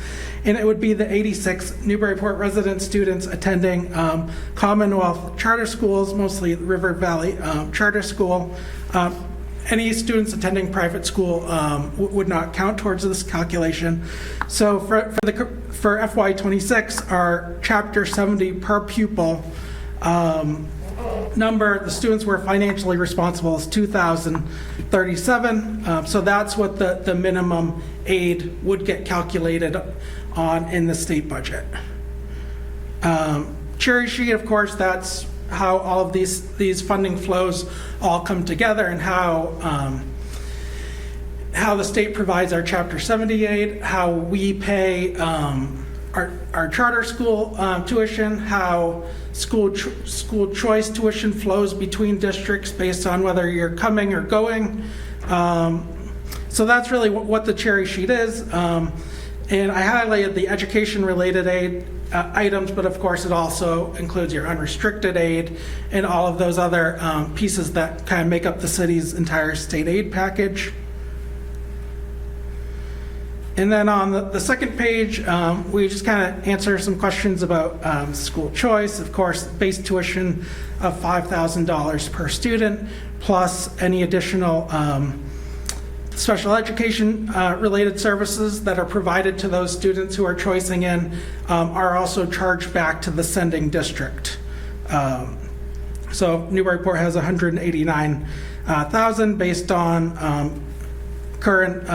And it would be the 86 Newburyport resident students attending Commonwealth charter schools, mostly River Valley Charter School, any students attending private school would not count towards this calculation. So for FY26, our Chapter 70 per pupil number, the students were financially responsible is 2,037. So that's what the minimum aid would get calculated on in the state budget. Cherry sheet, of course, that's how all of these funding flows all come together, and how the state provides our Chapter 70 aid, how we pay our charter school tuition, how school choice tuition flows between districts based on whether you're coming or going. So that's really what the cherry sheet is. And I highlighted the education-related aid items, but of course it also includes your unrestricted aid and all of those other pieces that kind of make up the city's entire state aid package. And then on the second page, we just kind of answer some questions about school choice. Of course, base tuition of $5,000 per student, plus any additional special education related services that are provided to those students who are choicing in are also charged back to the sending district. So Newburyport has $189,000 based on current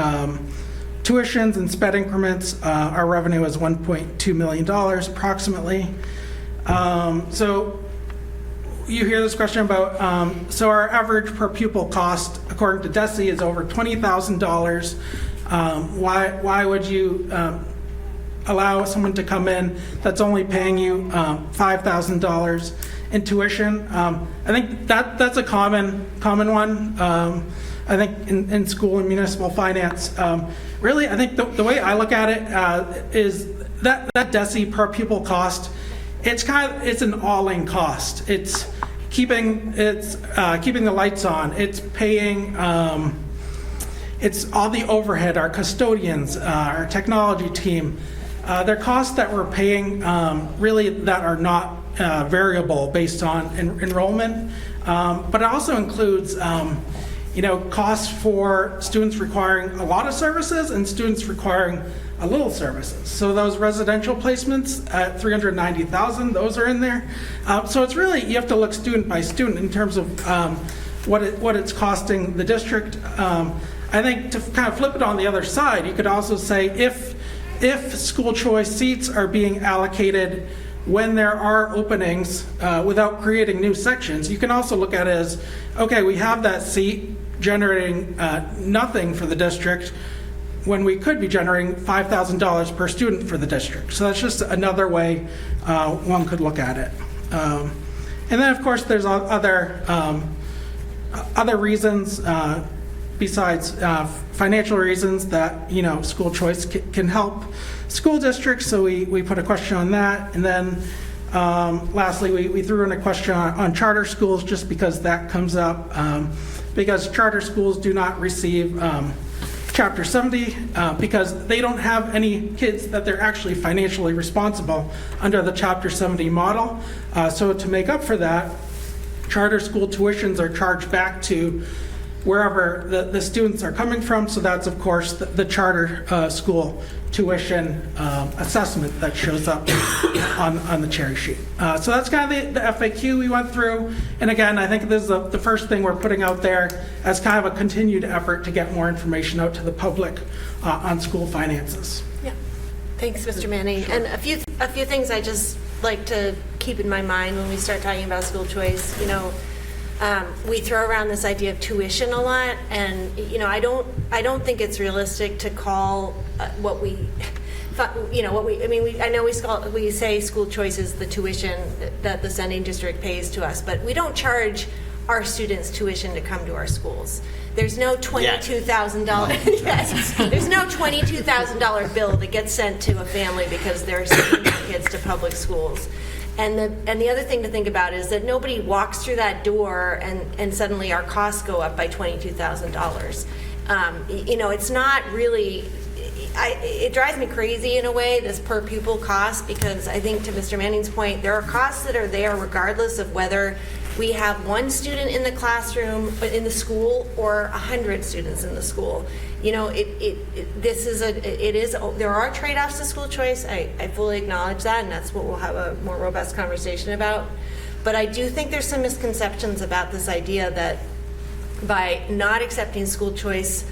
tuitions and sped increments. Our revenue is $1.2 million approximately. So you hear this question about, so our average per pupil cost, according to DESE, is over $20,000. Why would you allow someone to come in that's only paying you $5,000 in tuition? I think that's a common one. I think in school and municipal finance. Really, I think the way I look at it is that DESE per pupil cost, it's an all-in cost. It's keeping the lights on. It's paying. It's all the overhead, our custodians, our technology team. They're costs that we're paying really that are not variable based on enrollment, but it also includes costs for students requiring a lot of services and students requiring a little services. So those residential placements at $390,000, those are in there. So it's really, you have to look student by student in terms of what it's costing the district. I think to kind of flip it on the other side, you could also say if school choice seats are being allocated when there are openings without creating new sections, you can also look at it as, okay, we have that seat generating nothing for the district when we could be generating $5,000 per student for the district. So that's just another way one could look at it. And then of course there's other reasons besides financial reasons that school choice can help school districts. So we put a question on that, and then lastly we threw in a question on charter schools just because that comes up. Because charter schools do not receive Chapter 70 because they don't have any kids that they're actually financially responsible under the Chapter 70 model. So to make up for that, charter school tuitions are charged back to wherever the students are coming from. So that's, of course, the charter school tuition assessment that shows up on the cherry sheet. So that's kind of the FAQ we went through. And again, I think this is the first thing we're putting out there as kind of a continued effort to get more information out to the public on school finances. Yeah, thanks, Mr. Manning. And a few things I just like to keep in my mind when we start talking about school choice. We throw around this idea of tuition a lot, and I don't think it's realistic to call we say school choice is the tuition that the sending district pays to us, but we don't charge our students tuition to come to our schools. There's no $22,000. Yes, there's no $22,000 bill that gets sent to a family because they're sending their kids to public schools. And the other thing to think about is that nobody walks through that door and suddenly our costs go up by $22,000. It's not really. it drives me crazy in a way, this per pupil cost, because I think to Mr. Manning's point, there are costs that are there regardless of whether we have one student in the classroom, in the school, or 100 students in the school. You know, there are trade-offs to school choice. I fully acknowledge that, and that's what we'll have a more robust conversation about. But I do think there's some misconceptions about this idea that by not accepting school choice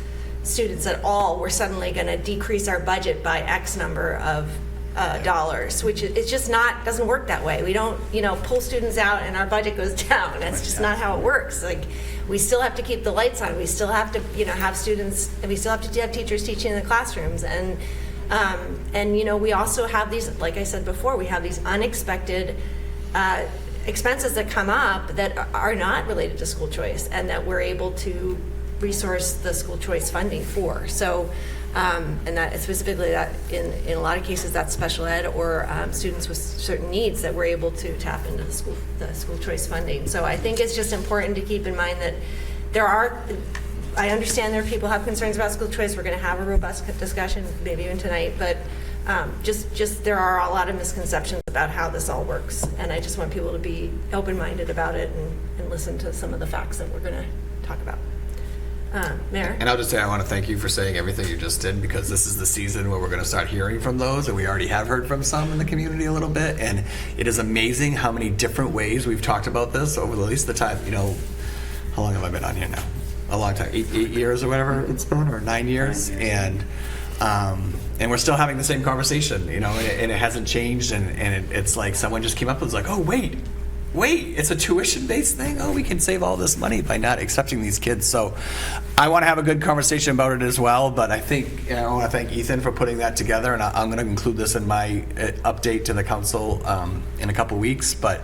students at all, we're suddenly going to decrease our budget by X number of dollars, which it's just not, doesn't work that way. We don't, pull students out and our budget goes down. That's just not how it works. Like, we still have to keep the lights on. We still have to, have students, and we still have to have teachers teaching in the classrooms. And we also have these, like I said before, we have these unexpected expenses that come up that are not related to school choice, and that we're able to resource the school choice funding for. So, and that specifically that in a lot of cases that's special ed or students with certain needs that we're able to tap into the school choice funding. So I think it's just important to keep in mind that I understand there are people who have concerns about school choice. We're going to have a robust discussion, maybe even tonight, but just there are a lot of misconceptions about how this all works, and I just want people to be open-minded about it and listen to some of the facts that we're going to talk about. Mayor? And I'll just say I want to thank you for saying everything you just did, because this is the season where we're going to start hearing from those, and we already have heard from some in the community a little bit, and it is amazing how many different ways we've talked about this over at least the time, how long have I been on here now? A long time, 8 years or whatever it's been, or 9 years, and we're still having the same conversation, and it hasn't changed, and it's like someone just came up and was like, oh, wait, it's a tuition-based thing? Oh, we can save all this money by not accepting these kids. So I want to have a good conversation about it as well, but I think I want to thank Ethan for putting that together, and I'm going to include this in my update to the council in a couple weeks. But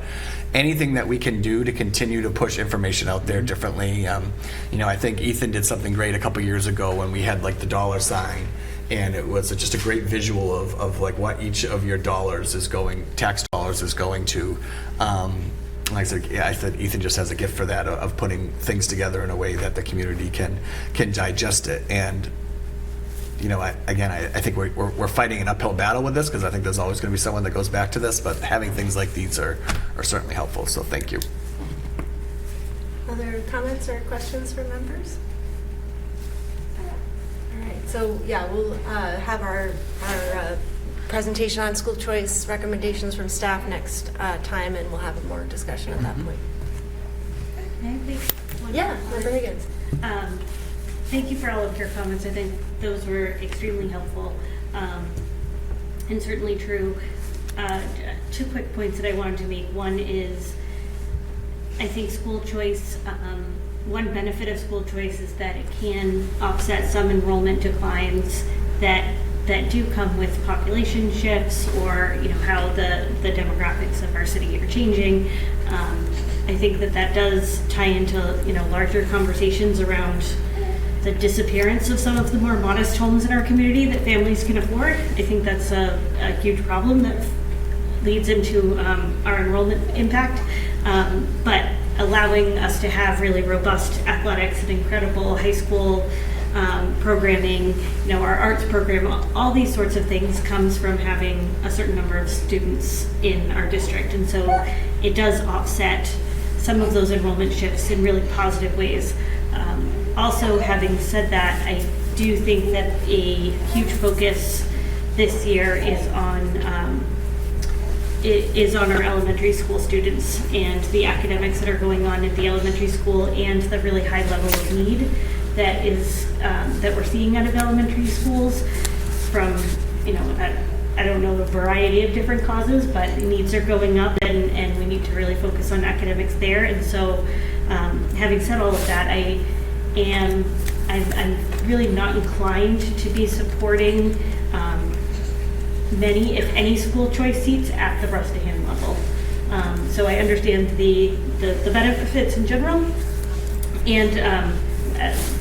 anything that we can do to continue to push information out there differently. I think Ethan did something great a couple years ago when we had like the dollar sign, and it was just a great visual of like what each of your tax dollars is going to. Like I said, Ethan just has a gift for that, of putting things together in a way that the community can digest it. And I think we're fighting an uphill battle with this, because I think there's always going to be someone that goes back to this, but having things like these are certainly helpful. So thank you. Other comments or questions from members? All right. So we'll have our presentation on school choice recommendations from staff next time, and we'll have more discussion at that point. Can I make one Member Higgins. Thank you for all of your comments. I think those were extremely helpful and certainly true. 2 quick points that I wanted to make. One is, I think school choice, one benefit of school choice is that it can offset some enrollment declines that do come with population shifts, or how the demographics of our city are changing. I think that does tie into larger conversations around the disappearance of some of the more modest homes in our community that families can afford. I think that's a huge problem that leads into our enrollment impact. But allowing us to have really robust athletics and incredible high school programming, our arts program, all these sorts of things comes from having a certain number of students in our district. And so it does offset some of those enrollment shifts in really positive ways. Also, having said that, I do think that a huge focus this year is on our elementary school students and the academics that are going on at the elementary school, and the really high level of need that we're seeing out of elementary schools from, I don't know, a variety of different causes, but needs are going up, and we need to really focus on academics there. And so, having said all of that, I'm really not inclined to be supporting many, if any, school choice seats at the Bresnahan level. So I understand the benefits in general, and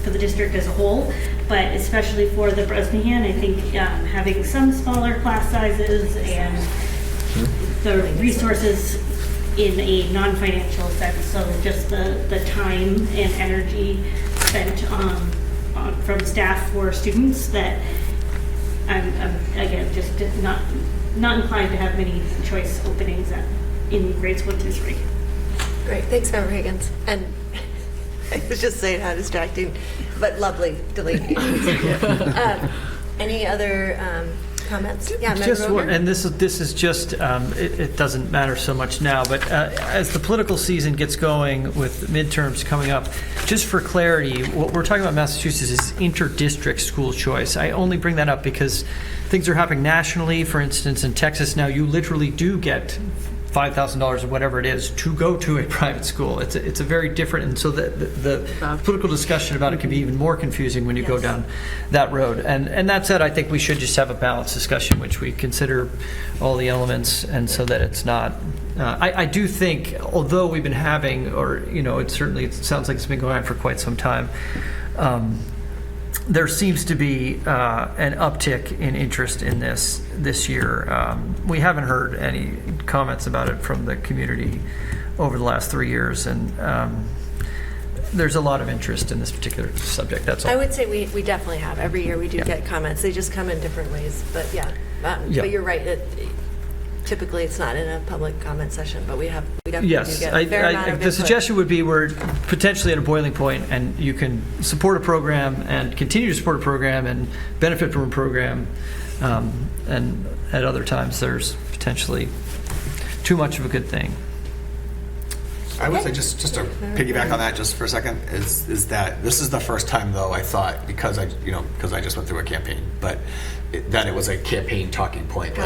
for the district as a whole, but especially for the Bresnahan, I think having some smaller class sizes and the resources in a non-financial sense, so just the time and energy spent from staff for students, that I'm again, just not inclined to have many choice openings in grades 1 through 3. Great, thanks, Member Higgins. And I was just saying how distracting, but lovely deleting. Any other comments? Yeah, Member Just one, Rogan? and this is just, it doesn't matter so much now, but as the political season gets going with midterms coming up, just for clarity, what we're talking about in Massachusetts is inter-district school choice. I only bring that up because things are happening nationally. For instance, in Texas now, you literally do get $5,000 or whatever it is to go to a private school. It's a very different, and so the political discussion about it can be even more confusing when you go down that road. And that said, I think we should just have a balanced discussion, which we consider all the elements, and so that it's not. I do think, although we've been having, or it sounds like it's been going on for quite some time. There seems to be an uptick in interest in this year. We haven't heard any comments about it from the community over the last 3 years, and there's a lot of interest in this particular subject. That's all. I would say we definitely have. Every year we do get comments. They just come in different ways. But but you're right. Typically, it's not in a public comment session, but we definitely do get a fair amount of the input. suggestion would be we're potentially at a boiling point, and you can support a program and continue to support a program and benefit from a program, and at other times there's potentially too much of a good thing. I would say, just to piggyback on that just for a second, is that this is the first time, though, I thought, because I just went through a campaign, but that it was a campaign talking point.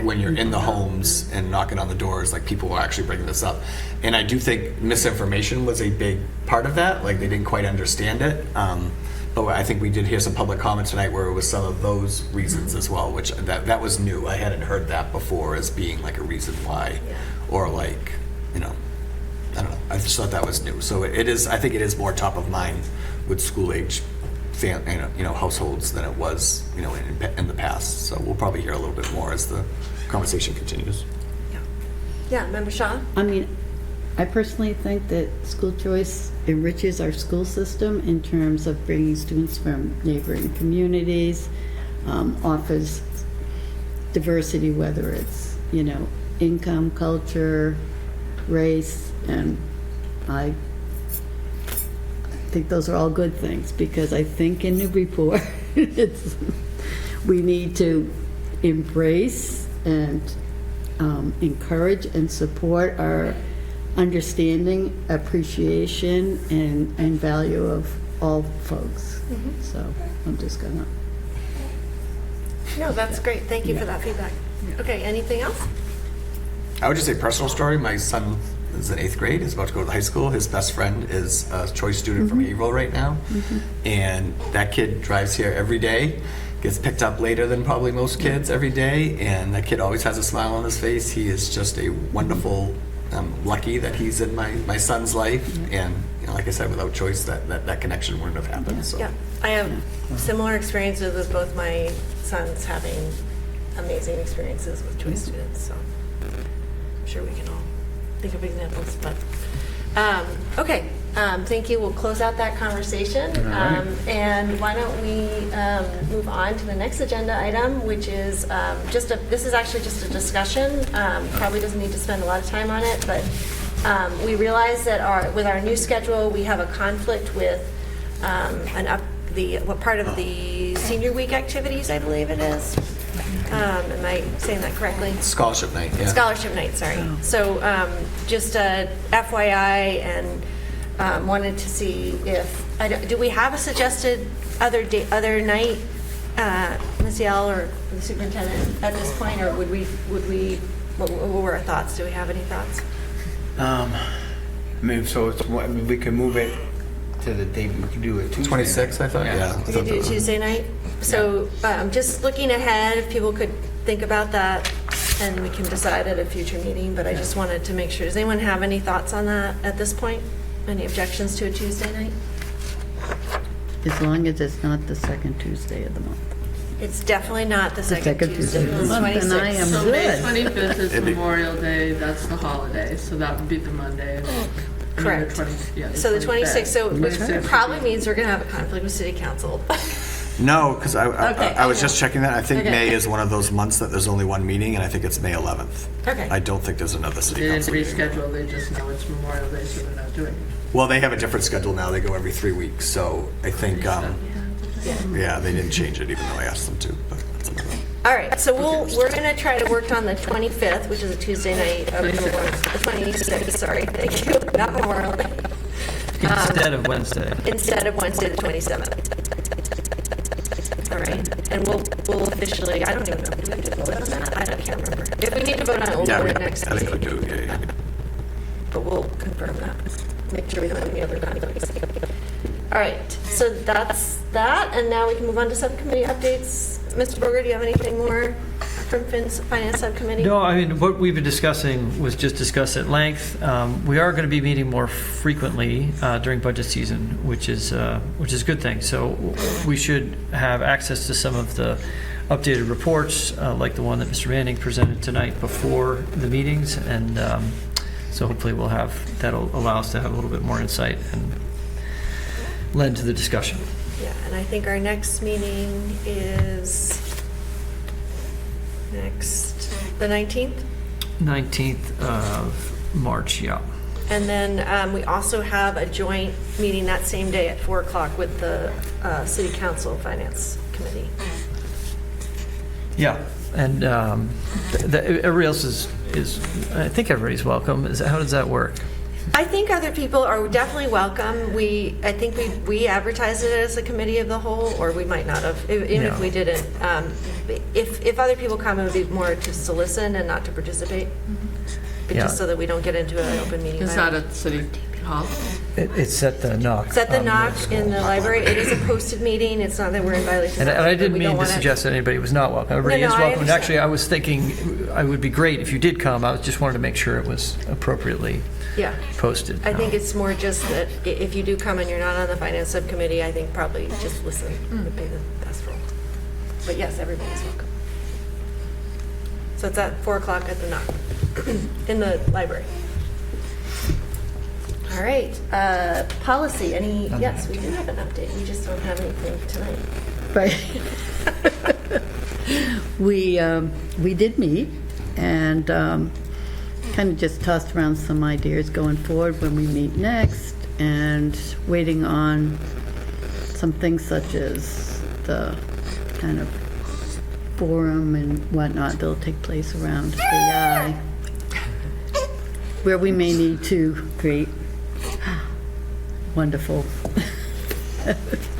When you're in the homes and knocking on the doors, people were actually bringing this up. And I do think misinformation was a big part of that. They didn't quite understand it. But I think we did hear some public comments tonight where it was some of those reasons as well, which that was new. I hadn't heard that before as being a reason why, or I don't know. I just thought that was new. So it is. I think it is more top of mind with school age, households than it was, in the past. So we'll probably hear a little bit more as the conversation continues. Yeah, Member Shaw? I personally think that school choice enriches our school system in terms of bringing students from neighboring communities, offers diversity, whether it's, income, culture, race, and I think those are all good things, because I think in Newburyport we need to embrace and encourage and support our understanding, appreciation, and value of all folks. So I'm just gonna. No, that's great. Thank you for that feedback. Okay, anything else? I would just say personal story. My son is in 8th grade. He's about to go to high school. His best friend is a choice student from Haverhill right now. And that kid drives here every day, gets picked up later than probably most kids every day. And that kid always has a smile on his face. He is just a wonderful, lucky that he's in my son's life. And like I said, without choice, that connection wouldn't have happened. So. Yeah, I have similar experiences with both my sons having amazing experiences with choice students. So I'm sure we can all think of examples. But okay, thank you. We'll close out that conversation. And why don't we move on to the next agenda item, which is this is actually just a discussion. Probably doesn't need to spend a lot of time on it, but we realize that with our new schedule, we have a conflict with what part of the senior week activities, I believe it is. Am I saying that correctly? Scholarship night, yeah. Scholarship night, sorry. So just a FYI, and wanted to see if, do we have a suggested other night, Ms. Yell or the superintendent at this point, or would we, what were our thoughts? Do we have any thoughts? We could move it to the date. We could do it Tuesday. 26th, I thought. Yeah. We could do Tuesday night. So just looking ahead, if people could think about that, and we can decide at a future meeting. But I just wanted to make sure. Does anyone have any thoughts on that at this point? Any objections to a Tuesday night? As long as it's not the second Tuesday of the month. It's definitely not the second Tuesday. Tuesday of the month, and I am So May good. 25th is Memorial Day. That's the holiday, so that would be the Monday. Correct. The 20, yeah, So the 26th, so which 26th. probably means we're going to have a conflict with City Council. No, because Okay. I was just checking that. I think Okay. May is one of those months that there's only one meeting, and I think it's May 11th. Okay. I don't think there's another They city didn't council meeting. reschedule, they just know it's Memorial Day, so they're not doing it. Well, they have a different schedule now. They go every 3 weeks. So I think, yeah, they didn't change it even though I asked them to. But that's another. All right, so we're going to try to work on the 25th, which is a Tuesday night. Of the 26th, sorry, thank you, not Memorial Day. Instead of Wednesday. Instead of Wednesday, the 27th. All right, and we'll officially, I don't even know if we need to vote on that. I can't remember. If we need to vote on it, we'll vote it next I think we meeting. do. Yeah. But we'll confirm that. Make sure we don't have any other conflicts. All right, so that's that, and now we can move on to subcommittee updates. Mr. Berger, do you have anything more from Finance Subcommittee? No, I mean, what we've been discussing was just discussed at length. We are going to be meeting more frequently during budget season, which is a good thing. So we should have access to some of the updated reports, like the one that Mr. Manning presented tonight before the meetings, and so hopefully that'll allow us to have a little bit more insight and lend to the discussion. Yeah, and I think our next meeting is the 19th. 19th of March, yeah. And then we also have a joint meeting that same day at 4 o'clock with the City Council Finance Committee. Yeah, and everybody else is, I think everybody's welcome. How does that work? I think other people are definitely welcome. I think we advertised it as a committee of the whole, or we might not have, even if we didn't. If other people come, it would be more just to listen and not to participate, but just so that we don't get into an open meeting. Is that at City Hall? It's at the Knock. It's at the Knock in the library. It is a posted meeting. It's not that we're in violation. And I didn't We mean don't to wanna- suggest that anybody was not welcome. Everybody is I welcome. And understand. actually, I was thinking it would be great if you did come. I just wanted to make sure it was appropriately Yeah. posted. I think it's more just that if you do come and you're not on the finance subcommittee, I think probably just listen would be the best role. But yes, everybody's welcome. So it's at 4 o'clock at the Knock in the library. All right, policy, yes, we do have an update. We just don't have anything tonight. Right. We did meet and kind of just tossed around some ideas going forward when we meet next, and waiting on some things such as the kind of forum and whatnot that'll take place around AI, where we may need to create wonderful.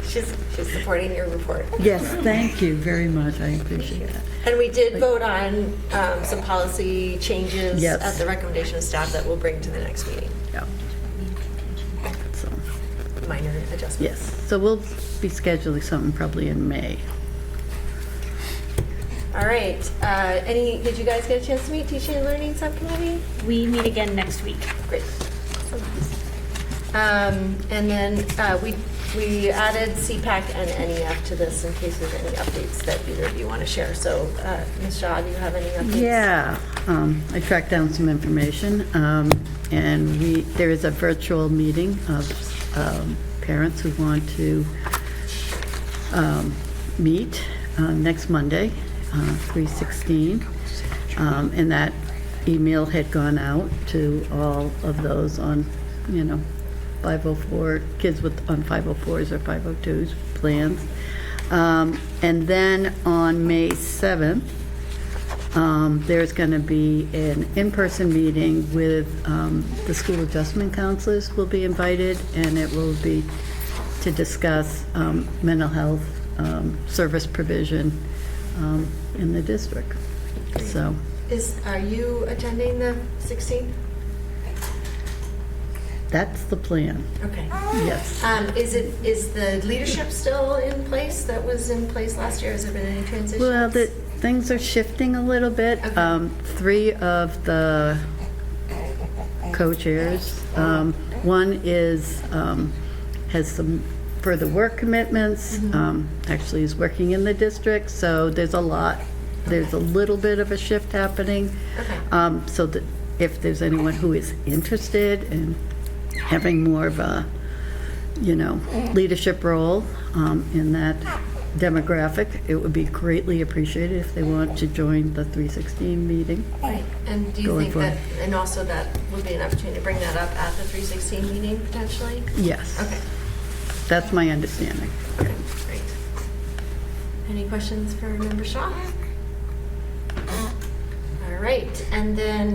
She's supporting your report. Yes, thank you very much. I appreciate that. And we did vote on some policy changes Yes. at the recommendation of staff that we'll bring to the next meeting. Yeah. So, Minor adjustments. yes, so we'll be scheduling something probably in May. All right. Did you guys get a chance to meet Teaching and Learning Subcommittee? We meet again next week. Great. And then we added CPAC and NEF to this in case there's any updates that either of you want to share. So, Ms. Shaw, do you have any updates? Yeah, I tracked down some information, and there is a virtual meeting of parents who want to meet next Monday, 3/16, and that email had gone out to all of those on, 504 kids on 504s or 502s plans. And then on May 7th, there's going to be an in-person meeting with the school adjustment counselors will be invited, and it will be to discuss mental health service provision in the district. So, Are you attending the 16th? that's the plan. Okay. Yes. Is the leadership still in place that was in place last year? Has there been any transitions? Well, things are shifting a little bit. Okay. 3 of the co-chairs, one has some further work commitments, actually is working in the district, so there's a little bit of a shift happening. Okay. So that if there's anyone who is interested in having more of a, leadership role in that demographic, it would be greatly appreciated if they want to join the 316 meeting. Right, and do you Going think that, and also that would be an opportunity to bring that up at the 316 meeting potentially? Yes. Okay. That's my understanding. Okay, great. Any questions for Member Shaw? All right, and then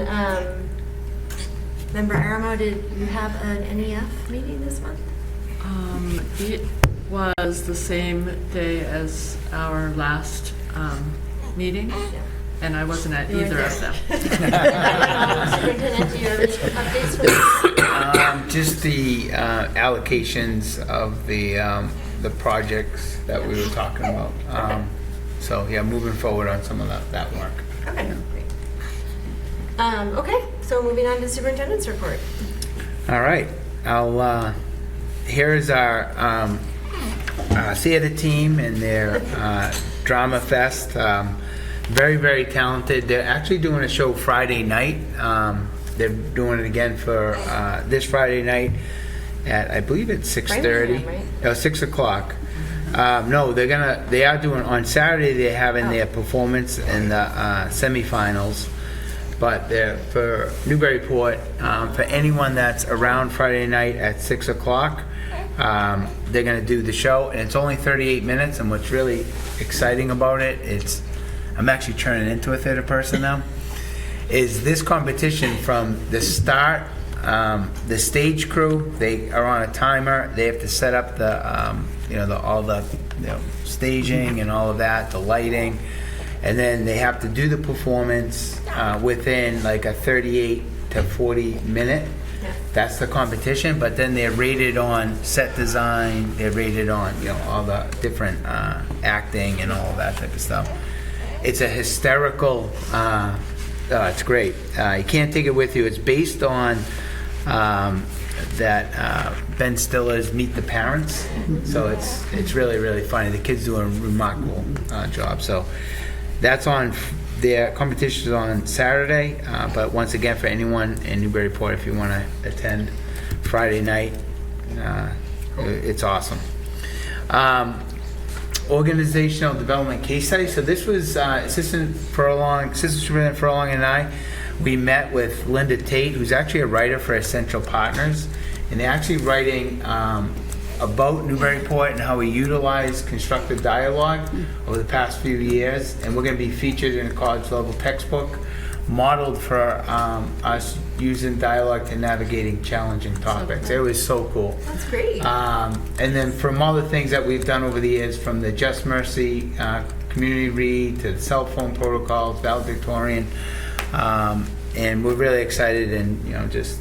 Member Aramo, did you have an NEF meeting this month? It was the same day as our last meeting, and I wasn't at either of them. Superintendent, do you have any updates for us? Just the allocations of the projects that we were talking about. So yeah, moving forward on some of that work. Okay, great. Okay, so moving on to superintendent's report. All right, here is our theater team and their drama fest. Very, very talented. They're actually doing a show Friday night. They're doing it again for this Friday night at, I believe it's 6:30. Right? No, 6 o'clock. No, they are doing, on Saturday they're having their performance in the semifinals. But for Newburyport, for anyone that's around Friday night at 6 o'clock, they're going to do the show, and it's only 38 minutes. And what's really exciting about it, I'm actually turning into a theater person now, is this competition from the start. The stage crew, they are on a timer. They have to set up all the staging and all of that, the lighting. And then they have to do the performance within like a 38 to 40 minute. That's the competition. But then they're rated on set design. They're rated on all the different acting and all of that type of stuff. It's a hysterical. It's great. You can't take it with you. It's based on that Ben Stiller's Meet the Parents. So it's really, really funny. The kids do a remarkable job. So. That's on, their competition is on Saturday, but once again, for anyone in Newburyport, if you want to attend Friday night, it's awesome. Organizational development case study. So this was Assistant Superintendent Furlong and I. We met with Linda Tate, who's actually a writer for Essential Partners, and they're actually writing about Newburyport and how we utilize constructive dialogue over the past few years, and we're going to be featured in a college level textbook modeled for us using dialogue to navigating challenging topics. It was so cool. That's great. And then from all the things that we've done over the years, from the Just Mercy community read to the cell phone protocols, valedictorian, and we're really excited, and just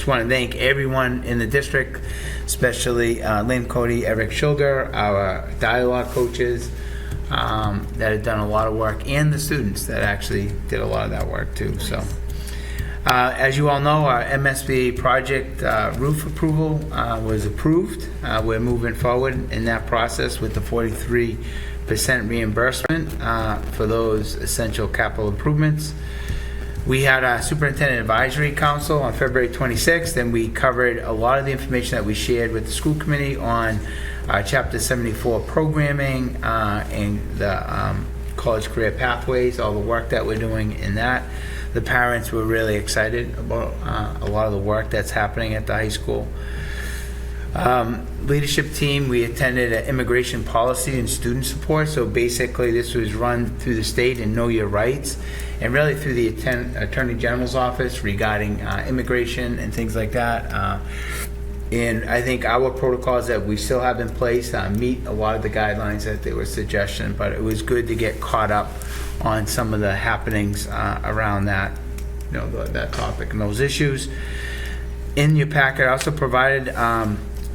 want to thank everyone in the district, especially Lynn Cody, Eric Schilder, our dialogue coaches that have done a lot of work, and the students that actually did a lot of that work too. So, as you all know, our MSBA project roof approval was approved. We're moving forward in that process with the 43% reimbursement for those essential capital improvements. We had a Superintendent Advisory Council on February 26th, and we covered a lot of the information that we shared with the school committee on Chapter 74 programming and the college career pathways, all the work that we're doing in that. The parents were really excited about a lot of the work that's happening at the high school. Leadership team, we attended an immigration policy and student support. So basically this was run through the state and Know Your Rights, and really through the Attorney General's office regarding immigration and things like that. And I think our protocols that we still have in place meet a lot of the guidelines that they were suggesting, but it was good to get caught up on some of the happenings around that, that topic and those issues. In your packet, I also provided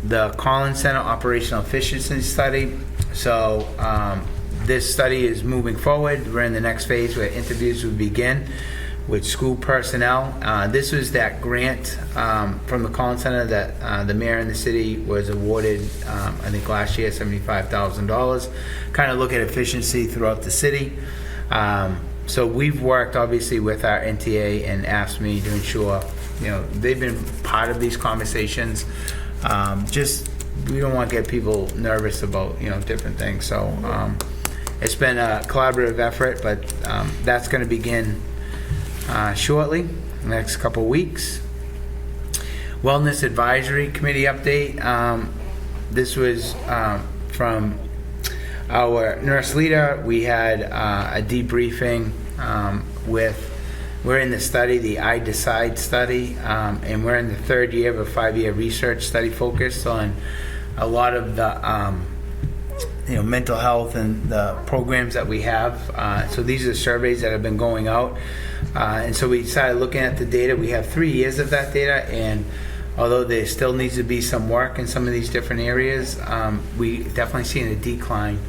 the Collins Center Operational Efficiency Study. So this study is moving forward. We're in the next phase where interviews will begin with school personnel. This was that grant from the Collins Center that the mayor and the city was awarded, I think last year, $75,000. Kind of look at efficiency throughout the city. So we've worked obviously with our NTA and AFSCME to ensure, they've been part of these conversations. Just we don't want to get people nervous about, different things. So it's been a collaborative effort, but that's going to begin shortly, the next couple weeks. Wellness Advisory Committee update. This was from our nurse leader. We had a debriefing we're in the study, the I Decide study, and we're in the third year of a 5-year research study focused on a lot of the mental health and the programs that we have. So these are surveys that have been going out. And so we decided looking at the data. We have 3 years of that data, and although there still needs to be some work in some of these different areas, we definitely seen a decline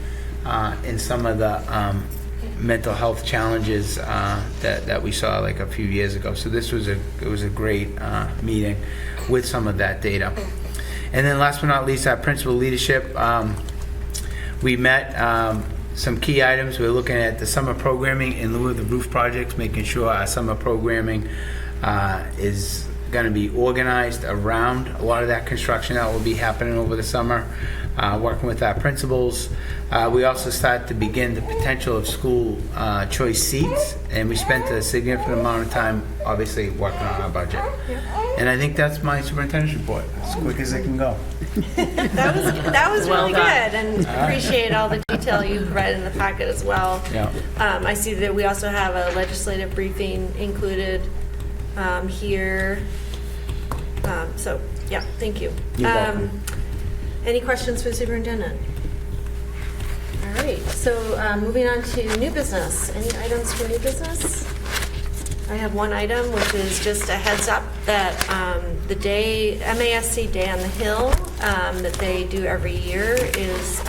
in some of the mental health challenges that we saw like a few years ago. So this was a great meeting with some of that data. And then last but not least, our principal leadership. We met some key items. We're looking at the summer programming in lieu of the roof projects, making sure our summer programming is going to be organized around a lot of that construction that will be happening over the summer, working with our principals. We also start to begin the potential of school choice seats, and we spent a significant amount of time, obviously, working on our budget. And I think that's my superintendent's report, as quick as it can go. That was Well really done. good, and appreciate all the detail you provided in the packet as well. Yeah. I see that we also have a legislative briefing included here. So, yeah, thank you. You're welcome. Any questions for the superintendent? All right, so moving on to new business. Any items for new business? I have one item, which is just a heads up that the day, MASC Day on the Hill, that they do every year is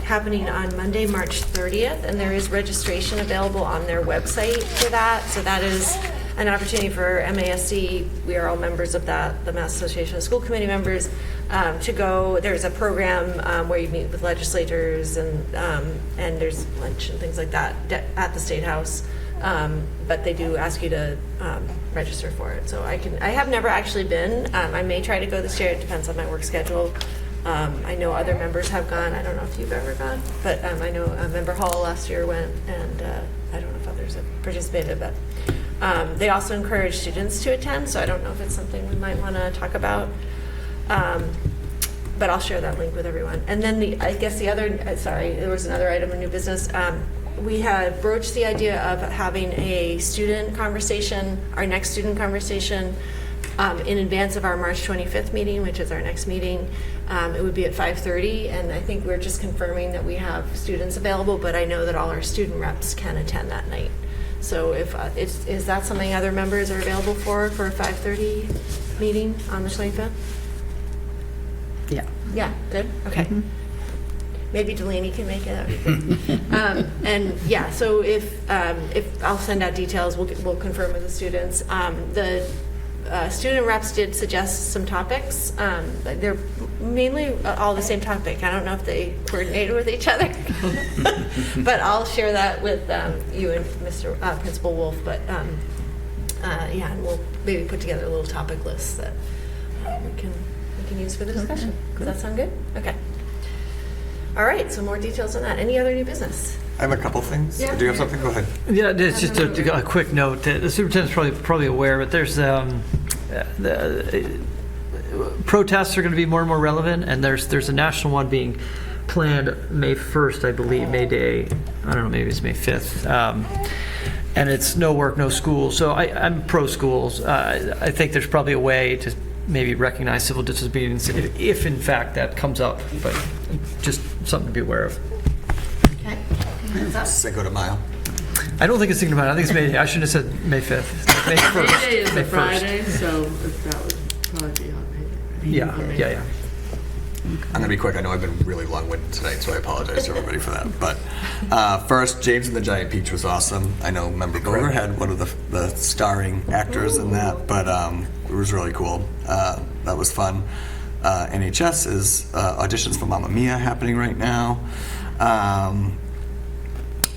happening on Monday, March 30th, and there is registration available on their website for that. So that is an opportunity for MASC, we are all members of that, the Mass Association of School Committee members, to go. There's a program where you meet with legislators and there's lunch and things like that at the State House. But they do ask you to register for it. So I have never actually been. I may try to go this year. It depends on my work schedule. I know other members have gone. I don't know if you've ever gone, but I know Member Hall last year went, and I don't know if others have participated, but they also encourage students to attend, so I don't know if it's something we might want to talk about. But I'll share that link with everyone. And then there was another item of new business. We had broached the idea of having a student conversation, our next student conversation, in advance of our March 25th meeting, which is our next meeting. It would be at 5:30, and I think we're just confirming that we have students available, but I know that all our student reps can attend that night. So if is that something other members are available for a 5:30 meeting on the 25th? Yeah. Yeah, good, okay. Maybe Delaney can make it. And yeah, so if I'll send out details, we'll confirm with the students. The student reps did suggest some topics. They're mainly all the same topic. I don't know if they coordinated with each other, but I'll share that with you and Mr. Principal Wolf. But yeah, and we'll maybe put together a little topic list that we can use for the discussion. Does that sound good? Okay. All right, so more details on that. Any other new business? I have a couple things. Yeah. Do you have something? Go ahead. Yeah, it's just a quick note. The superintendent's probably aware, but there's the protests are going to be more and more relevant, and there's a national one being planned May 1st, I believe, May Day. I don't know, maybe it's May 5th. And it's no work, no school. So I'm pro schools. I think there's probably a way to maybe recognize civil disobedience if in fact that comes up, but just something to be aware of. Okay. Cinco de Mayo. I don't think it's Cinco de Mayo. I think it's May Day. I shouldn't have said May 5th. May 1st. May Day is May a 1st. Friday, so that would probably be on May Day. Yeah. I'm going to be quick. I know I've been really long-winded tonight, so I apologize to everybody for that. But first, James and the Giant Peach was awesome. I know Member Grover had one of the starring actors in that, but it was really cool. That was fun. NHS is auditions for Mamma Mia happening right now. I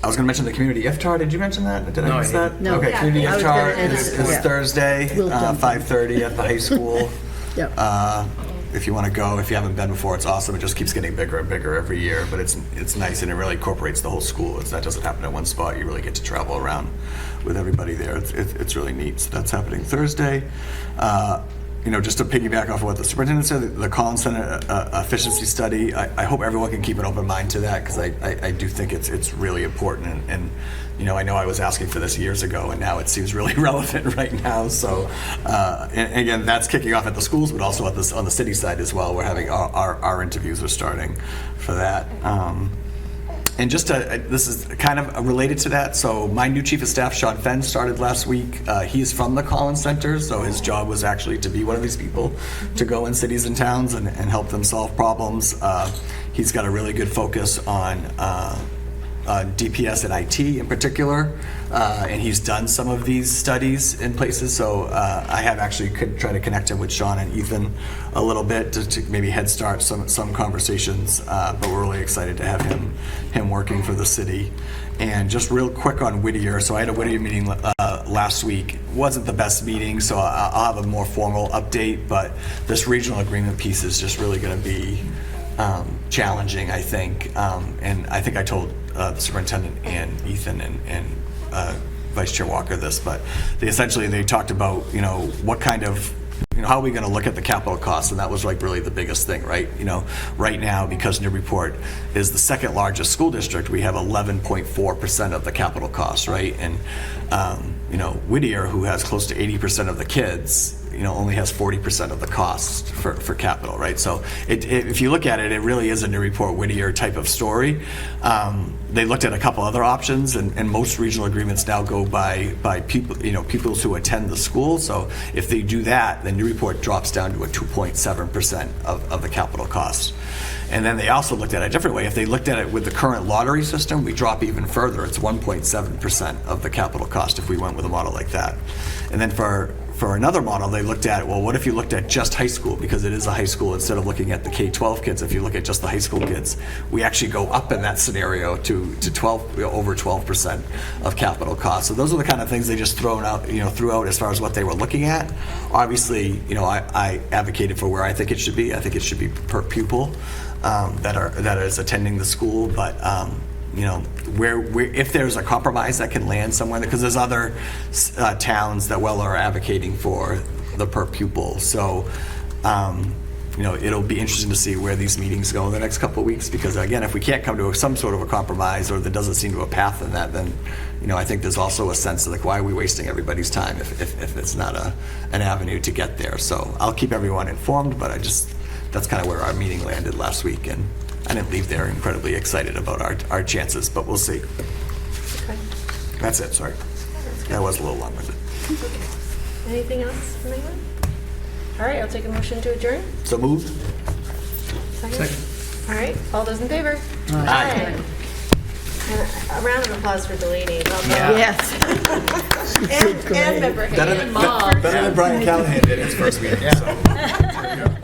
was going to mention the community iftar. Did you mention that? Did I miss that? No. Okay, Yeah. community I was iftar gonna is ask. Thursday, We'll jump on. 5:30 at the high school. Yep. if you want to go, if you haven't been before, it's awesome. It just keeps getting bigger and bigger every year, but it's nice, and it really incorporates the whole school. That doesn't happen at one spot. You really get to travel around with everybody there. It's really neat. So that's happening Thursday. Just to piggyback off of what the superintendent said, the Collins Center efficiency study, I hope everyone can keep an open mind to that, because I do think it's really important. And I know I was asking for this years ago, and now it seems really relevant right now. So, and again, that's kicking off at the schools, but also on the city side as well. We're having our interviews are starting for that. And this is kind of related to that. So my new chief of staff, Sean Fenn, started last week. He's from the Collins Center, so his job was actually to be one of these people to go in cities and towns and help them solve problems. He's got a really good focus on DPS and IT in particular, and he's done some of these studies in places. So I have actually tried to connect him with Sean and Ethan a little bit to maybe head start some conversations. But we're really excited to have him working for the city. And just real quick on Whittier. So I had a Whittier meeting last week. Wasn't the best meeting, so I'll have a more formal update. But this regional agreement piece is just really going to be challenging, I think. And I think I told the superintendent and Ethan and Vice Chair Walker this, but they talked about, what kind of, how are we going to look at the capital costs? And that was like really the biggest thing, right? Right now, because Newburyport is the second largest school district, we have 11.4% of the capital costs, right? And, Whittier, who has close to 80% of the kids, only has 40% of the costs for capital, right? So if you look at it, it really is a Newburyport Whittier type of story. They looked at a couple other options, and most regional agreements now go by people, pupils who attend the school. So if they do that, then Newburyport drops down to a 2.7% of the capital costs. And then they also looked at it a different way. If they looked at it with the current lottery system, we drop even further. It's 1.7% of the capital cost if we went with a model like that. And then for another model, they looked at, well, what if you looked at just high school? Because it is a high school, instead of looking at the K-12 kids, if you look at just the high school kids, we actually go up in that scenario to over 12% of capital costs. So those are the kind of things they just threw out as far as what they were looking at. Obviously, I advocated for where I think it should be. I think it should be per pupil that is attending the school, but where if there's a compromise that can land somewhere, because there's other towns that are advocating for the per pupil. So it'll be interesting to see where these meetings go in the next couple of weeks, because again, if we can't come to some sort of a compromise, or there doesn't seem to be a path in that, then I think there's also a sense of why are we wasting everybody's time if it's not an avenue to get there. So I'll keep everyone informed, but that's kind of where our meeting landed last week, and I didn't leave there incredibly excited about our chances, but we'll see. Okay. That's it, sorry. That was a little long-winded. Okay. Anything else from anyone? All right, I'll take a motion to adjourn. So moved. Second. All right, all those in favor? Aye. And a round of applause for Delaney. Yes. and member Hayden. Better than Brian Callahan did his first meeting. So.